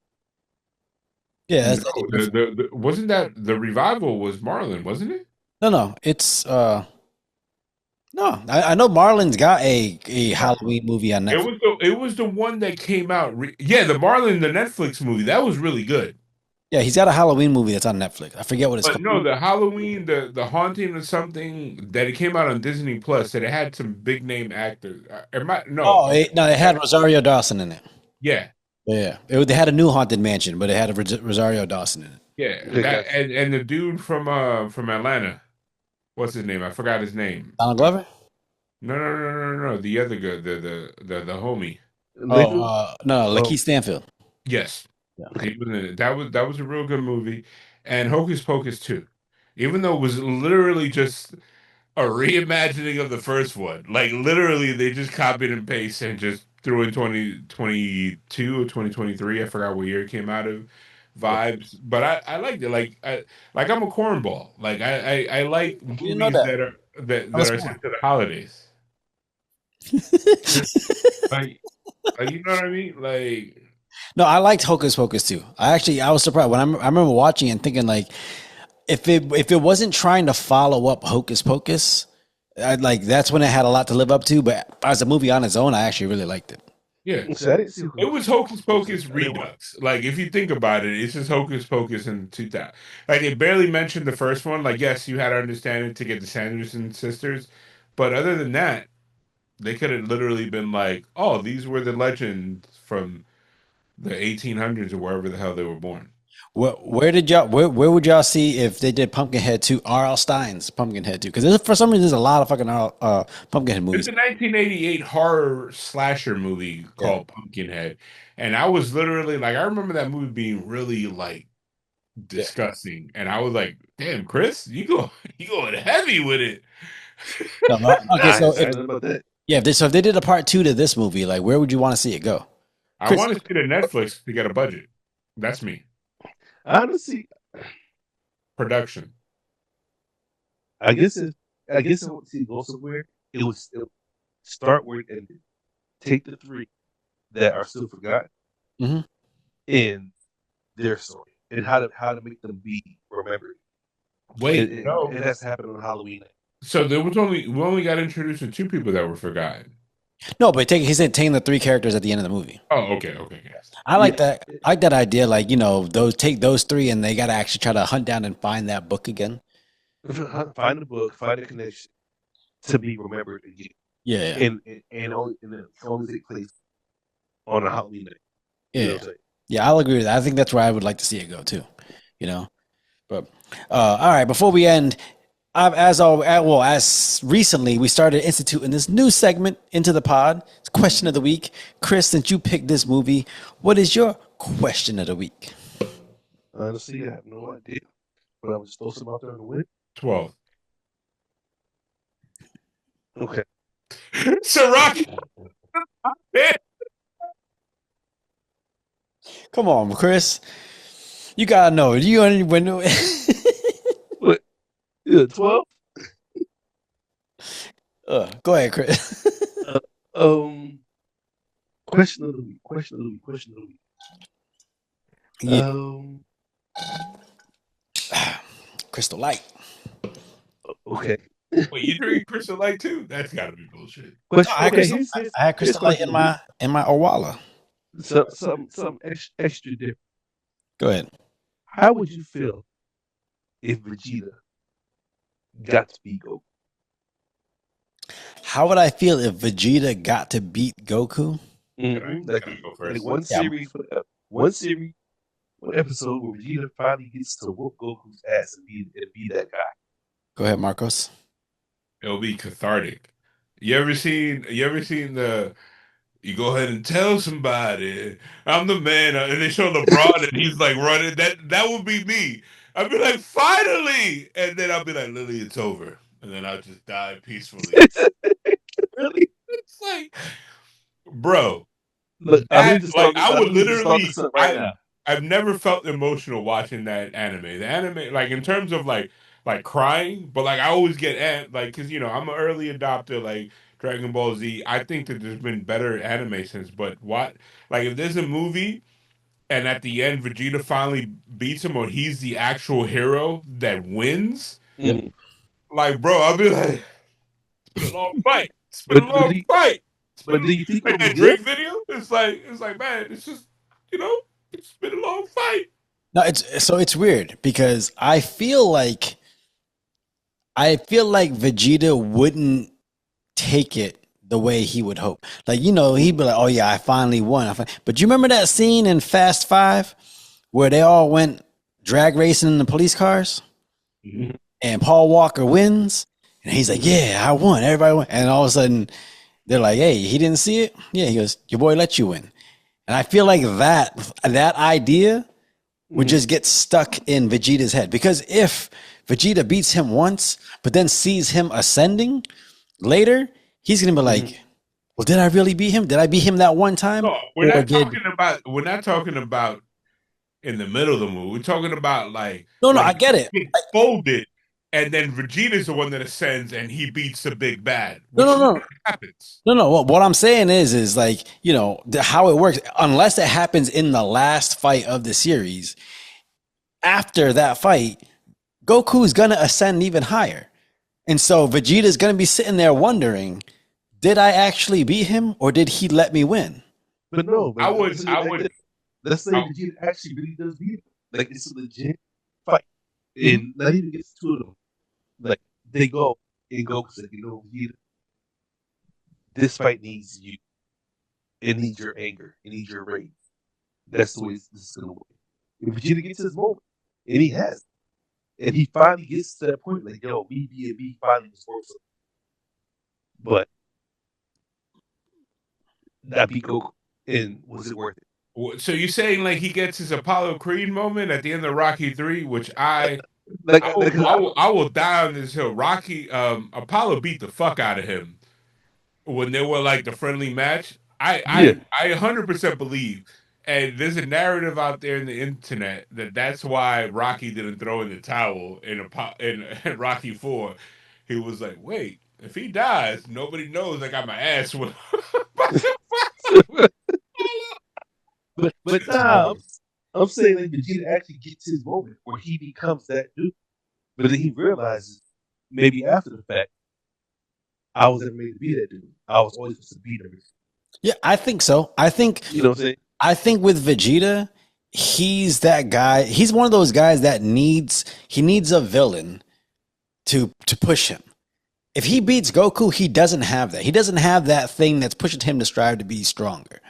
Speaker 2: Yeah,
Speaker 1: No,
Speaker 2: that's Eddie Murphy.
Speaker 1: wasn't that the revival was Marlon, wasn't it?
Speaker 2: No. It's no. I know Marlon's got a Halloween movie on Netflix.
Speaker 1: It was the one that came out. Yeah, the Marlon the Netflix movie that was really good.
Speaker 2: Yeah, he's got a Halloween movie that's on Netflix. I forget what it's
Speaker 1: But
Speaker 2: called.
Speaker 1: no, the Halloween, the haunting or something that it came out on Disney Plus that it had some big name actors. It might no,
Speaker 2: Oh, no, it had Rosario Dawson in it.
Speaker 1: yeah,
Speaker 2: Yeah, they had a new haunted mansion, but it had a Rosario Dawson in it.
Speaker 1: yeah.
Speaker 3: Okay,
Speaker 1: That
Speaker 3: gotcha.
Speaker 1: and the dude from Atlanta, what's his name? I forgot his name.
Speaker 2: Donald Glover?
Speaker 1: No. The other guy, the homie.
Speaker 2: Oh,
Speaker 3: Layfield.
Speaker 2: no,
Speaker 3: Oh,
Speaker 2: Lakeith Stanfield.
Speaker 1: Yes,
Speaker 2: Yeah.
Speaker 1: he was in it. That was a real good movie, and Hocus Pocus too. Even though it was literally just a reimagining of the first one. Like literally, they just copied and pasted and just threw in 2022 or 2023. I forgot what year it came out of. Vibes, but I liked it. Like I'm a cornball. Like I like
Speaker 2: You didn't know
Speaker 1: movies
Speaker 2: that.
Speaker 1: that are that,
Speaker 2: I
Speaker 1: that
Speaker 2: was
Speaker 1: are
Speaker 2: born.
Speaker 1: set to the holidays. Like, you know what I mean? Like
Speaker 2: No, I liked Hocus Pocus too. I was surprised when I remember watching it and thinking like if it wasn't trying to follow up Hocus Pocus, that's when it had a lot to live up to. But as a movie on its own, I actually really liked it.
Speaker 1: yeah,
Speaker 3: see, I didn't see
Speaker 1: it was Hocus Pocus
Speaker 3: I didn't watch.
Speaker 1: Redux. Like if you think about it, it's just Hocus Pocus in 2000. Like it barely mentioned the first one. Like yes, you had to understand it to get the Sanderson sisters, but other than that, they could have literally been like, "Oh, these were the legends from the 1800s or wherever the hell they were born."
Speaker 2: Where would y'all see if they did Pumpkinhead 2, R.L. Stine's Pumpkinhead 2? Because for some reason there's a lot of fucking Pumpkinhead
Speaker 1: It's
Speaker 2: movies.
Speaker 1: a 1988 horror slasher movie
Speaker 2: Yeah.
Speaker 1: called Pumpkinhead, and I was literally like, I remember that movie being really like
Speaker 2: Yeah.
Speaker 1: disgusting, and I was like, "Damn, Chris, you going heavy with it."
Speaker 2: No, okay, so
Speaker 3: I know about that.
Speaker 2: if they did a part 2 to this movie, like where would you want to see it go?
Speaker 1: I
Speaker 2: Chris,
Speaker 1: want to see the Netflix to get a budget. That's me.
Speaker 3: Honestly,
Speaker 1: Production.
Speaker 3: I guess if I want to see it go somewhere, it would start where it ended. Take the three that are still forgotten
Speaker 2: Mhm.
Speaker 3: and their story and how to make them be remembered.
Speaker 1: Wait,
Speaker 3: It
Speaker 1: no.
Speaker 3: has to happen on Halloween night.
Speaker 1: So we only got introduced to two people that were forgotten.
Speaker 2: No, but he said taking the 3 characters at the end of the movie.
Speaker 1: Oh, okay, yes.
Speaker 2: I like
Speaker 3: Yeah,
Speaker 2: that. I like that idea. Like, you know, take those 3 and they got to actually try to hunt down and find that book again.
Speaker 3: find the book, find the connection to be remembered again,
Speaker 2: Yeah,
Speaker 3: and it can only take place on a Halloween night. You know
Speaker 2: yeah,
Speaker 3: what I'm saying?
Speaker 2: yeah. I'll agree with that. I think that's where I would like to see it go too. You know, but all right. Before we end, as recently we started instituting this new segment into the pod. It's question of the week. Chris, since you picked this movie, what is your question of the week?
Speaker 3: Honestly, I have no idea, but I was just throw some out there on the wind.
Speaker 1: 12.
Speaker 3: Okay.
Speaker 1: Ciroc.
Speaker 2: Come on, Chris. You gotta know. You only when
Speaker 3: What? Yeah, 12.
Speaker 2: Go ahead, Chris.
Speaker 3: Question of the week. Question of the week. Question of the week.
Speaker 2: Yeah, Crystal Light.
Speaker 3: Okay.
Speaker 1: Wait, you drink Crystal Light too? That's got to be bullshit.
Speaker 3: Question.
Speaker 2: I had
Speaker 3: Okay.
Speaker 2: Crystal, I had Crystal Light in my Owala.
Speaker 3: Some extra different.
Speaker 2: Go ahead.
Speaker 3: How would you feel if Vegeta got to be Goku?
Speaker 2: How would I feel if Vegeta got to beat Goku?
Speaker 3: Mm-hmm.
Speaker 1: Can I go first?
Speaker 3: Like one series, one episode where Vegeta finally gets to whoop Goku's ass and be that guy.
Speaker 2: Go ahead, Marcos.
Speaker 1: It'll be cathartic. You ever seen the you go ahead and tell somebody I'm the man, and they show LeBron and he's like running. That would be me. I'd be like, finally, and then I'll be like, Lily, it's over, and then I'll just die peacefully.
Speaker 3: Really?
Speaker 1: It's like, bro,
Speaker 3: Look,
Speaker 1: that like I would
Speaker 3: I'm just talking
Speaker 1: literally
Speaker 3: something right now.
Speaker 1: I've never felt emotional watching that anime. The anime, like in terms of like crying, but like I always get like because I'm an early adopter, like Dragon Ball Z. I think that there's been better anime since, but what like if there's a movie and at the end Vegeta finally beats him or he's the actual hero that wins,
Speaker 2: Yep.
Speaker 1: like bro, I'll be like, it's been a long fight. It's been
Speaker 3: But
Speaker 1: a
Speaker 3: but
Speaker 1: long
Speaker 3: do you,
Speaker 1: fight.
Speaker 3: but do you think
Speaker 1: Like
Speaker 3: it'll be
Speaker 1: that
Speaker 3: good?
Speaker 1: Drake video, it's like man, it's just it's been a long fight.
Speaker 2: No, it's weird because I feel like Vegeta wouldn't take it the way he would hope. Like, he'd be like, "Oh yeah, I finally won." But you remember that scene in Fast Five where they all went drag racing in the police cars
Speaker 3: Mm-hmm.
Speaker 2: and Paul Walker wins, and he's like, "Yeah, I won." Everybody won, and all of a sudden they're like, "Hey, he didn't see it." Yeah, he goes, "Your boy let you win." And I feel like that idea would just get stuck in Vegeta's head because if Vegeta beats him once, but then sees him ascending later, he's gonna be like, "Well, did I really beat him? Did I beat him that one time,
Speaker 1: No,
Speaker 2: or did?"
Speaker 1: we're not talking about in the middle of the movie. We're talking about
Speaker 2: No, no, I
Speaker 1: like
Speaker 2: get it.
Speaker 1: get folded, and then Vegeta's the one that ascends and he beats the big bad,
Speaker 2: No,
Speaker 1: which
Speaker 2: no,
Speaker 1: never
Speaker 2: no,
Speaker 1: happens.
Speaker 2: no, no. What I'm saying is like how it works. Unless it happens in the last fight of the series, after that fight, Goku's gonna ascend even higher, and so Vegeta's gonna be sitting there wondering, "Did I actually beat him, or did he let me win?"
Speaker 3: But no,
Speaker 1: I
Speaker 3: but
Speaker 1: would, I would,
Speaker 3: let's say
Speaker 1: I,
Speaker 3: Vegeta actually really does beat him. Like it's a legit fight, and not even gets two of them. Like they go and Goku's like, Vegeta, this fight needs you. It needs your anger. It needs your rage. That's the way this is gonna work. If Vegeta gets his moment, and he has, and he finally gets to that point, like, yo, me being me finally was worth something. But I beat Goku, and was it worth it?
Speaker 1: So you're saying like he gets his Apollo Creed moment at the end of Rocky 3, which
Speaker 3: Like,
Speaker 1: I will die on this hill. Rocky, Apollo beat the fuck out of him when they were like the friendly match.
Speaker 3: yeah.
Speaker 1: I 100% believe, and there's a narrative out there in the internet that that's why Rocky didn't throw in the towel in Rocky 4. He was like, wait, if he dies, nobody knows I got my ass whipped.
Speaker 3: But nah, I'm saying like Vegeta actually gets his moment where he becomes that dude. But then he realizes maybe after the fact, I was never made to be that dude. I was always supposed to be there.
Speaker 2: Yeah, I think so. I think
Speaker 3: You know what I'm saying?
Speaker 2: I think with Vegeta, he's that guy. He's one of those guys that needs a villain to push him. If he beats Goku, he doesn't have that. He doesn't have that thing that's pushing him to strive to be stronger.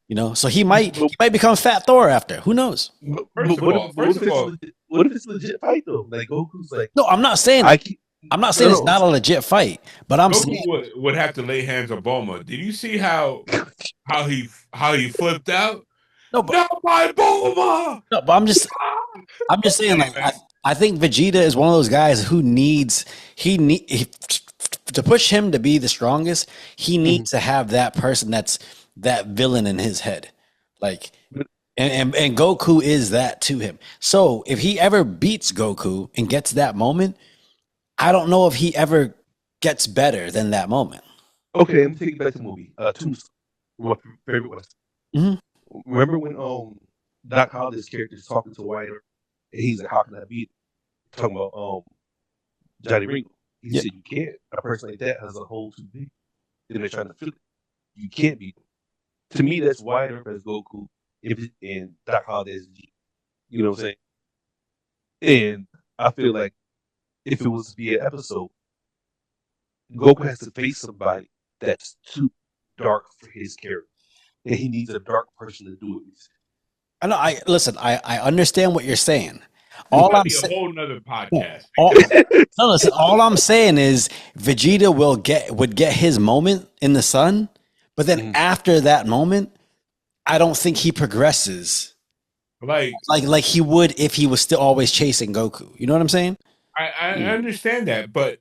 Speaker 2: You know, so he might become Fat Thor after. Who knows?
Speaker 3: What if it's legit fight though? Like Goku's like,
Speaker 2: No, I'm not saying it's not a legit fight, but I'm saying
Speaker 1: Goku would have to lay hands on Bulma. Did you see how he flipped out?
Speaker 2: no, but,
Speaker 1: Not my Bulma.
Speaker 2: no, but I'm just saying like I think Vegeta is one of those guys who to push him to be the strongest, he needs to have that person that's that villain in his head. Like and Goku is that to him. So if he ever beats Goku and gets that moment, I don't know if he ever gets better than that moment.
Speaker 3: okay, I'm taking back to the movie. Tombstone, my favorite one.
Speaker 2: Mhm.
Speaker 3: Remember when Doc Holliday's character is talking to White Earp, and he's like, "How can I beat?" Talking about Johnny Ringo. He said, "You can't. A person like that has a hole too big. Then they're trying to fill it. You can't beat him." To me, that's White Earp as Goku, and Doc Holliday as Vegeta. You know what I'm saying? And I feel like if it was to be an episode, Goku has to face somebody that's too dark for his character, and he needs a dark person to do it.
Speaker 2: I know. I understand what you're saying.
Speaker 1: All I'm saying, a whole nother podcast.
Speaker 2: Listen. All I'm saying is Vegeta would get his moment in the sun, but then after that moment, I don't think he progresses like he would if he was still always chasing Goku. You know what I'm saying?
Speaker 1: I understand that, but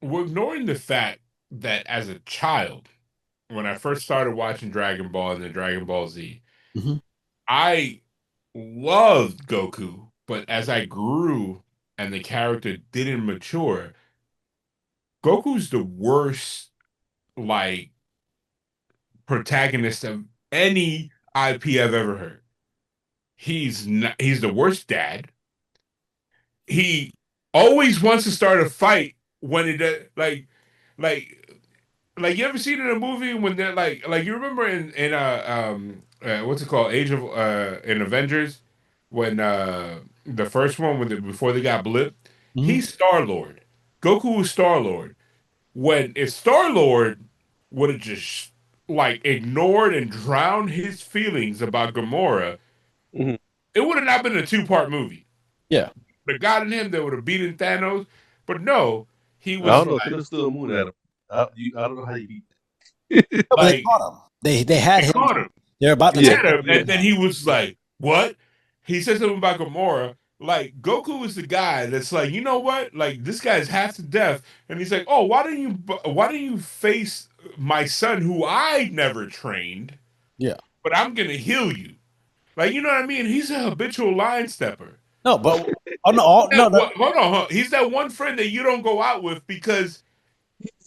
Speaker 1: we're ignoring the fact that as a child, when I first started watching Dragon Ball and then Dragon Ball Z, I loved Goku, but as I grew and the character didn't mature, Goku's the worst like protagonist of any IP I've ever heard. He's the worst dad. He always wants to start a fight when it like you ever seen in a movie when they're like you remember in what's it called, Age of in Avengers, when the first one before they got blipped, he's Star-Lord. Goku was Star-Lord. When if Star-Lord would have just like ignored and drowned his feelings about Gamora, it would have not been a 2-part movie.
Speaker 2: Yeah.
Speaker 1: The God in him that would have beaten Thanos, but no, he was.
Speaker 3: I don't know. Could have still moon at him. I don't know how you beat
Speaker 2: that. Like, they caught him. They had him.
Speaker 1: Caught him.
Speaker 2: They're about to take
Speaker 1: him, and then he was like, "What?" He said something about Gamora. Like Goku is the guy that's like, you know what? Like this guy's half to death, and he's like, "Oh, why don't you face my son who I never trained?
Speaker 2: Yeah,
Speaker 1: but I'm gonna heal you." Like, you know what I mean? He's a habitual line stepper.
Speaker 2: No, but hold
Speaker 1: on. He's that one friend that you don't go out with because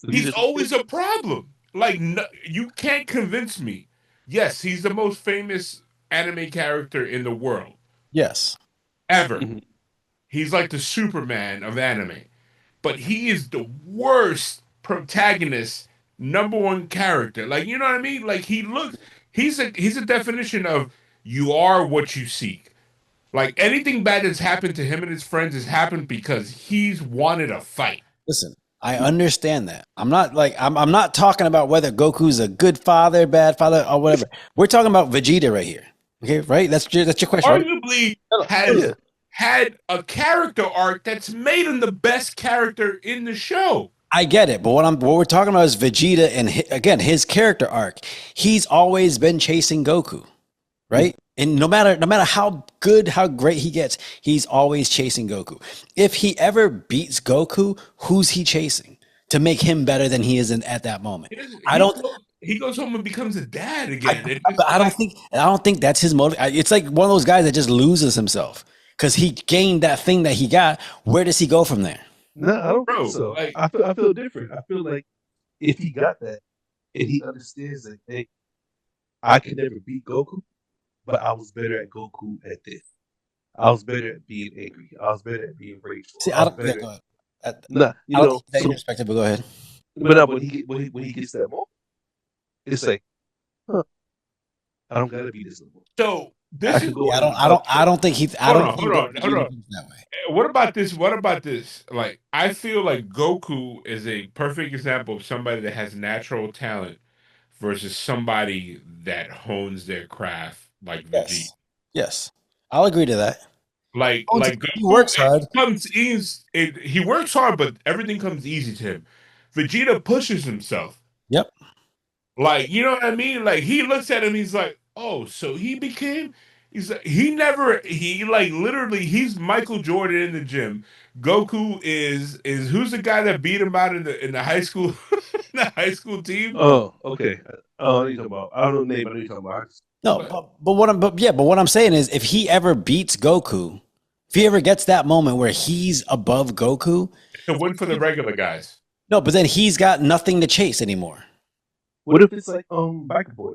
Speaker 1: he's always a problem. Like, no, you can't convince me. Yes, he's the most famous anime character in the world.
Speaker 2: Yes,
Speaker 1: ever. He's like the Superman of anime, but he is the worst protagonist, number one character. Like, you know what I mean? Like, he's a definition of you are what you seek. Like, anything bad that's happened to him and his friends has happened because he's wanted a fight.
Speaker 2: Listen, I understand that. I'm not talking about whether Goku's a good father, bad father, or whatever. We're talking about Vegeta right here. Okay, right? That's your question, right?
Speaker 1: Arguably
Speaker 3: Yeah.
Speaker 1: has had a character arc that's made him the best character in the show.
Speaker 2: I get it, but what we're talking about is Vegeta and again his character arc. He's always been chasing Goku, right? And no matter how good, how great he gets, he's always chasing Goku. If he ever beats Goku, who's he chasing to make him better than he is at that moment? I don't.
Speaker 1: He goes home and becomes a dad
Speaker 2: I,
Speaker 1: again. It
Speaker 2: but
Speaker 1: just like
Speaker 2: I don't think that's his motive. It's like one of those guys that just loses himself because he gained that thing that he got. Where does he go from there?
Speaker 3: No, I don't
Speaker 1: bro,
Speaker 3: think so.
Speaker 1: like
Speaker 3: I feel different. I feel like if he got that and he understands that, hey, I could never beat Goku, but I was better at Goku at this. I was better at being angry. I was better at being rageful.
Speaker 2: See,
Speaker 3: I
Speaker 2: I
Speaker 3: was
Speaker 2: don't. Yeah,
Speaker 3: better.
Speaker 2: go ahead.
Speaker 3: Nah,
Speaker 2: I don't think that's your perspective, but go ahead.
Speaker 3: but now when he gets that moment, it's like, huh, I don't gotta be this no more.
Speaker 1: so.
Speaker 3: I
Speaker 1: This
Speaker 3: can
Speaker 1: is
Speaker 3: go
Speaker 2: Yeah,
Speaker 3: and love
Speaker 2: I don't think he. I
Speaker 1: hold
Speaker 2: don't
Speaker 1: on,
Speaker 2: think
Speaker 1: hold on, hold
Speaker 2: Vegeta
Speaker 1: on.
Speaker 2: thinks that way.
Speaker 1: What about this? What about this? Like, I feel like Goku is a perfect example of somebody that has natural talent versus somebody that hones their craft like Vegeta.
Speaker 2: Yes, yes, I'll agree to that.
Speaker 1: Like
Speaker 2: He
Speaker 1: Goku,
Speaker 2: works hard.
Speaker 1: it comes easy. He works hard, but everything comes easy to him. Vegeta pushes himself.
Speaker 2: Yep.
Speaker 1: Like, you know what I mean? Like he looks at him, he's like, oh, so he became he's like he like literally he's Michael Jordan in the gym. Goku is who's the guy that beat him out in the high school in the high school team?
Speaker 3: Oh, okay. Oh, you talking about? I don't know the name. I know you talking about.
Speaker 2: No,
Speaker 1: But
Speaker 2: but what I'm saying is, if he ever beats Goku, if he ever gets that moment where he's above Goku,
Speaker 1: to win for the regular guys.
Speaker 2: no, but then he's got nothing to chase anymore.
Speaker 3: What if it's like Biker Boy?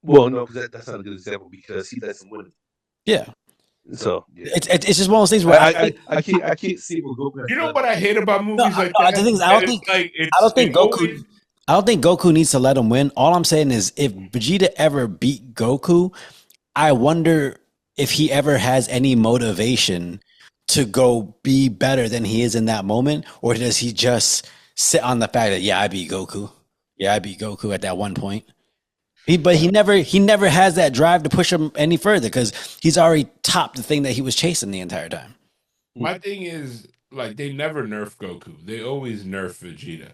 Speaker 3: Well, no, because that's not a good example because he lets him win.
Speaker 2: Yeah,
Speaker 3: So yeah,
Speaker 2: it's just one of those things where
Speaker 3: I can't see where Goku has
Speaker 1: You know
Speaker 3: left.
Speaker 1: what I hate about
Speaker 2: no,
Speaker 1: movies like that?
Speaker 2: the thing is,
Speaker 1: That it's like
Speaker 2: I don't
Speaker 1: it
Speaker 2: think
Speaker 1: always
Speaker 2: I don't think Goku needs to let him win. All I'm saying is, if Vegeta ever beat Goku, I wonder if he ever has any motivation to go be better than he is in that moment, or does he just sit on the fact that yeah, I beat Goku, yeah, I beat Goku at that one point. But he never has that drive to push him any further because he's already topped the thing that he was chasing the entire time.
Speaker 1: my thing is like they never nerf Goku. They always nerf Vegeta.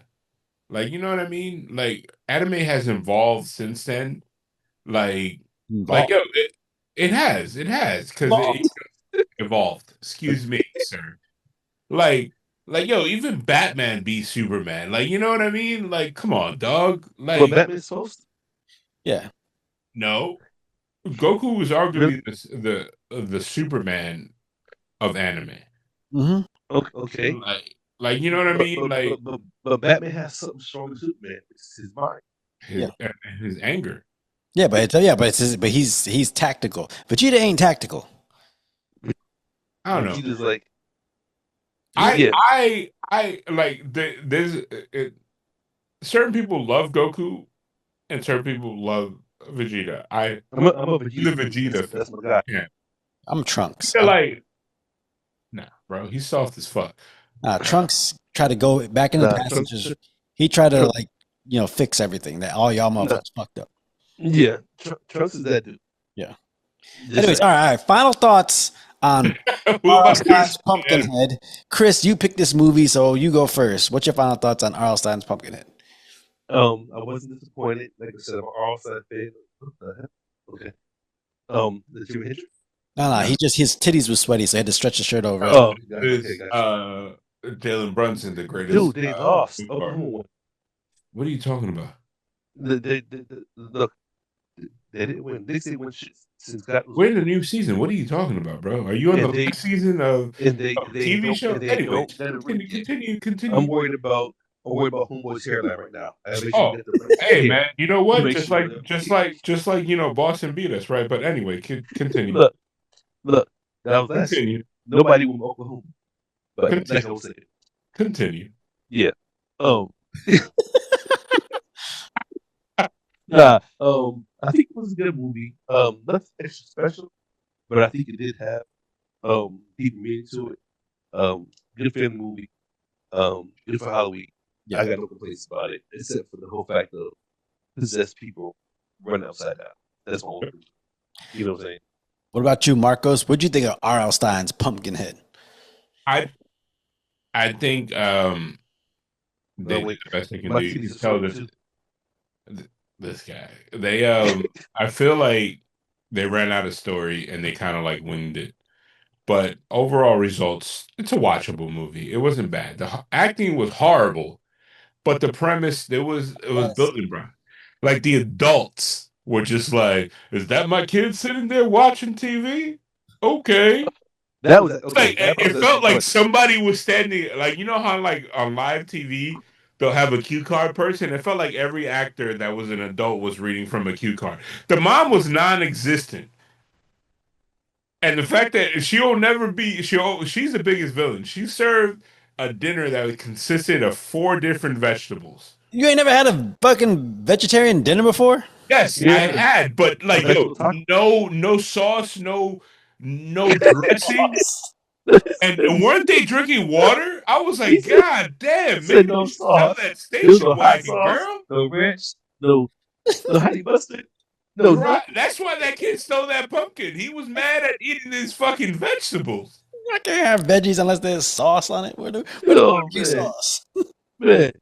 Speaker 1: Like, you know what I mean? Like anime has evolved since then. Like
Speaker 2: Evolved.
Speaker 1: yo, it has because it evolved. Excuse me, sir. Like yo, even Batman beat Superman. Like, you know what I mean? Like, come on, dog.
Speaker 3: But
Speaker 1: Like,
Speaker 3: Batman's supposed
Speaker 2: Yeah.
Speaker 1: no, Goku was
Speaker 3: to. Really?
Speaker 1: arguably the Superman of anime.
Speaker 2: Mm-hmm.
Speaker 3: Okay.
Speaker 1: Like you know what I mean? Like
Speaker 3: But Batman has something strong than Superman. It's his mind.
Speaker 1: his his anger.
Speaker 2: Yeah, but he's tactical. Vegeta ain't tactical.
Speaker 1: I don't know.
Speaker 3: Vegeta's like,
Speaker 1: I
Speaker 3: yeah.
Speaker 1: I like there's certain people love Goku and certain people love Vegeta.
Speaker 3: I'm a
Speaker 1: The
Speaker 3: Vegeta.
Speaker 1: Vegeta.
Speaker 3: That's my guy.
Speaker 1: Yeah.
Speaker 2: I'm Trunks.
Speaker 1: They're like, nah, bro, he's soft as fuck.
Speaker 2: Trunks tried to go back in the
Speaker 3: Nah,
Speaker 2: passages. He tried to fix everything that all y'all motherfuckers fucked up.
Speaker 3: Yeah, Trunks is that dude.
Speaker 2: Yeah.
Speaker 3: Just
Speaker 2: Anyways,
Speaker 3: saying.
Speaker 2: all right. Final thoughts on
Speaker 1: Who
Speaker 2: R.L.
Speaker 1: about
Speaker 2: Stine's
Speaker 1: this?
Speaker 2: Pumpkinhead. Chris, you picked this movie, so you go first. What's your final thoughts on R.L. Stine's Pumpkinhead?
Speaker 3: I wasn't disappointed. Like I said, I'm an all-side fan. What the heck? Okay. The Jimi Hendrix.
Speaker 2: No, he just his titties was sweaty, so he had to stretch the shirt over.
Speaker 3: Oh,
Speaker 1: Is
Speaker 3: gotcha.
Speaker 1: Jalen Brunson the greatest?
Speaker 3: Dude, they lost.
Speaker 1: movie
Speaker 3: Oklahoma
Speaker 1: star?
Speaker 3: won.
Speaker 1: What are you talking about?
Speaker 3: Look, they didn't win. They say win shit since God was.
Speaker 1: We're in the new season. What are you talking about, bro? Are you on
Speaker 3: And
Speaker 1: the
Speaker 3: they-
Speaker 1: next season of
Speaker 3: And they
Speaker 1: TV
Speaker 3: don't.
Speaker 1: show?
Speaker 3: And they
Speaker 1: Anyway,
Speaker 3: don't. Let it win.
Speaker 1: continue.
Speaker 3: I'm worried about Homeboy's hairline right now. I make
Speaker 1: Oh,
Speaker 3: sure you get the right.
Speaker 1: hey man, you know what?
Speaker 3: Make
Speaker 1: Just
Speaker 3: sure
Speaker 1: like Boston beat us, right? But anyway, continue.
Speaker 3: Look. That was last year.
Speaker 1: Continue.
Speaker 3: Nobody won Oklahoma. But
Speaker 1: Continue.
Speaker 3: like I was saying,
Speaker 1: Continue.
Speaker 3: yeah. Nah. I think it was a good movie. Nothing extra special, but I think it did have deep meaning to it. Good family movie. Good for Halloween.
Speaker 2: Yeah.
Speaker 3: I got no complaints about it, except for the whole fact of possessed people running upside down. That's my only. You know what I'm saying?
Speaker 2: What about you, Marcos? What'd you think of R.L. Stine's Pumpkinhead?
Speaker 1: I I think
Speaker 3: No,
Speaker 1: they did
Speaker 3: wait.
Speaker 1: the best they can
Speaker 3: My
Speaker 1: do. You
Speaker 3: titties
Speaker 1: can
Speaker 3: are
Speaker 1: tell
Speaker 3: swollen
Speaker 1: this
Speaker 3: too.
Speaker 1: this guy. They I feel like they ran out of story and they kind of like winged it. But overall results, it's a watchable movie. It wasn't bad. The acting was horrible, but the premise it was
Speaker 2: Yes.
Speaker 1: building, bro. Like the adults were just like, "Is that my kid sitting there watching TV?" Okay.
Speaker 3: That was
Speaker 1: It's
Speaker 3: okay.
Speaker 1: like
Speaker 3: That
Speaker 1: it
Speaker 3: was actually
Speaker 1: felt like
Speaker 3: funny.
Speaker 1: somebody was standing, like you know how like on live TV they'll have a cue card person. It felt like every actor that was an adult was reading from a cue card. The mom was non-existent. And the fact that she'll never be, she's the biggest villain. She served a dinner that consisted of 4 different vegetables.
Speaker 2: You ain't never had a fucking vegetarian dinner before?
Speaker 1: Yes, I
Speaker 3: Yeah,
Speaker 1: had, but
Speaker 3: a
Speaker 1: like, yo,
Speaker 3: vegetable taco.
Speaker 1: no sauce, no dressing, and weren't they drinking water? I was
Speaker 3: He
Speaker 1: like,
Speaker 3: said,
Speaker 1: God
Speaker 3: he
Speaker 1: damn, maybe
Speaker 3: said no
Speaker 1: you should sell
Speaker 3: sauce.
Speaker 1: that
Speaker 3: There was
Speaker 1: station
Speaker 3: no hot
Speaker 1: wagon,
Speaker 3: sauce,
Speaker 1: girl.
Speaker 3: no ranch, no honey mustard, no
Speaker 1: Right,
Speaker 3: nothing.
Speaker 1: that's why that kid stole that pumpkin. He was mad at eating his fucking vegetables.
Speaker 2: I can't have veggies unless there's sauce on it. Where the
Speaker 3: Oh
Speaker 2: barbecue
Speaker 3: man,
Speaker 2: sauce?
Speaker 3: man.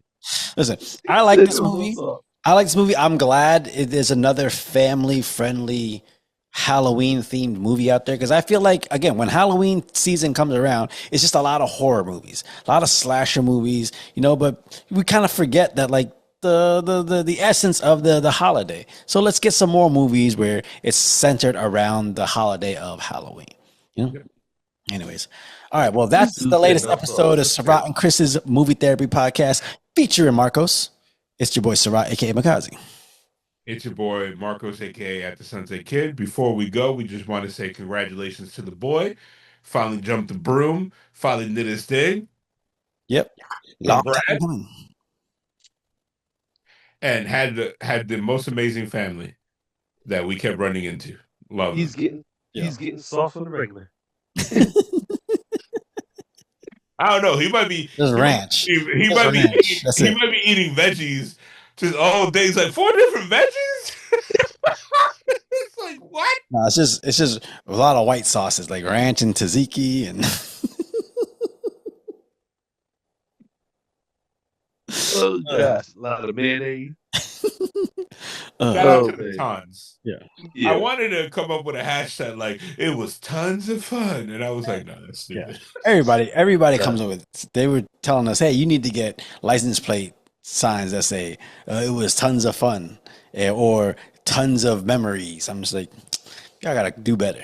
Speaker 2: Listen,
Speaker 3: He
Speaker 2: I like
Speaker 3: said
Speaker 2: this
Speaker 3: there was no
Speaker 2: movie.
Speaker 3: sauce.
Speaker 2: I like this movie. I'm glad it is another family-friendly Halloween-themed movie out there because I feel like, again, when Halloween season comes around, it's just a lot of horror movies, a lot of slasher movies, but we kind of forget that, like, the essence of the holiday. So let's get some more movies where it's centered around the holiday of Halloween. You know? Anyways, all right. Well,
Speaker 3: This
Speaker 2: that's
Speaker 3: dude
Speaker 2: the
Speaker 3: said
Speaker 2: latest
Speaker 3: no sauce.
Speaker 2: episode of
Speaker 3: That's
Speaker 2: Sarat
Speaker 3: crazy.
Speaker 2: and Chris's Movie Therapy Podcast featuring Marcos. It's your boy Sarat, aka Makazi.
Speaker 1: It's your boy Marcos, aka at the Sunset Kid. Before we go, we just want to say congratulations to the boy. Finally jumped the broom. Finally did his thing.
Speaker 2: Yep. Long time
Speaker 1: Congrats.
Speaker 2: coming.
Speaker 1: And had the most amazing family that we kept running into. Love
Speaker 3: He's
Speaker 1: him.
Speaker 3: getting
Speaker 2: Yeah.
Speaker 3: he's getting sauce on the regular.
Speaker 1: I don't know. He might be
Speaker 2: There's
Speaker 1: he might
Speaker 2: ranch.
Speaker 1: be, he
Speaker 2: There's
Speaker 1: might be
Speaker 2: ranch.
Speaker 1: eating,
Speaker 2: That's
Speaker 1: he
Speaker 2: it.
Speaker 1: might be eating veggies just all day. He's like 4 different veggies. It's like what?
Speaker 2: No, it's just a lot of white sauces like ranch and tzatziki and
Speaker 3: Oh gosh, a lot of mayonnaise.
Speaker 1: Shout out
Speaker 3: Oh
Speaker 1: to the
Speaker 3: man,
Speaker 1: tons. I
Speaker 3: yeah.
Speaker 1: wanted to come up with a hashtag like it was tons of fun, and I was like, no, that's
Speaker 2: yeah.
Speaker 1: stupid.
Speaker 2: Everybody
Speaker 3: Nah.
Speaker 2: comes up with. They were telling us, hey, you need to get license plate signs that say it was tons of fun or tons of memories. I'm just like, y'all gotta do better.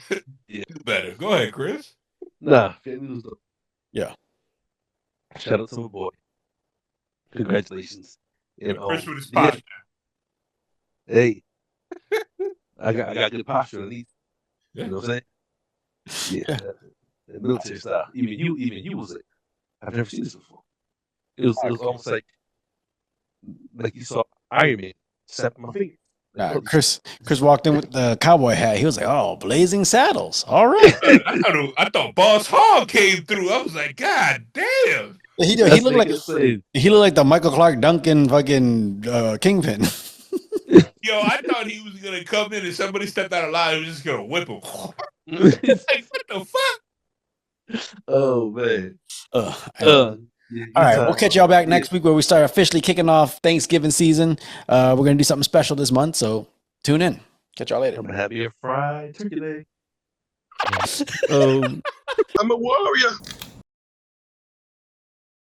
Speaker 1: Do better. Go ahead, Chris.
Speaker 3: Nah, family was dope.
Speaker 2: Yeah.
Speaker 3: Shout out to my boy. Congratulations. And
Speaker 1: Chris with his
Speaker 3: yeah,
Speaker 1: posture.
Speaker 3: hey, I got good posture at least.
Speaker 1: Yeah.
Speaker 3: You know what I'm saying? Yeah. The military style. Even you was like, I've never seen this before. It was almost like you saw Iron Man snap my finger. Like,
Speaker 2: Nah,
Speaker 3: holy
Speaker 2: Chris walked in with the cowboy hat. He was like, "Oh, blazing saddles! All right."
Speaker 1: I thought Boss Hog came through. I was like, God damn.
Speaker 2: He
Speaker 3: shit.
Speaker 2: he looked like
Speaker 3: Insane.
Speaker 2: he looked like the Michael Clark Duncan fucking Kingpin.
Speaker 1: Yo, I thought he was gonna come in and somebody stepped out of line. He was just gonna whip him. Like, what the fuck?
Speaker 3: Oh man.
Speaker 2: Uh,
Speaker 3: Yeah,
Speaker 2: all
Speaker 3: good
Speaker 2: right, we'll
Speaker 3: time.
Speaker 2: catch y'all back
Speaker 3: Yeah.
Speaker 2: next week where we start officially kicking off Thanksgiving season. We're gonna do something special this month, so tune in. Catch y'all later.
Speaker 3: I'm gonna have you a fried turkey leg.
Speaker 4: Yeah.
Speaker 3: I'm a warrior.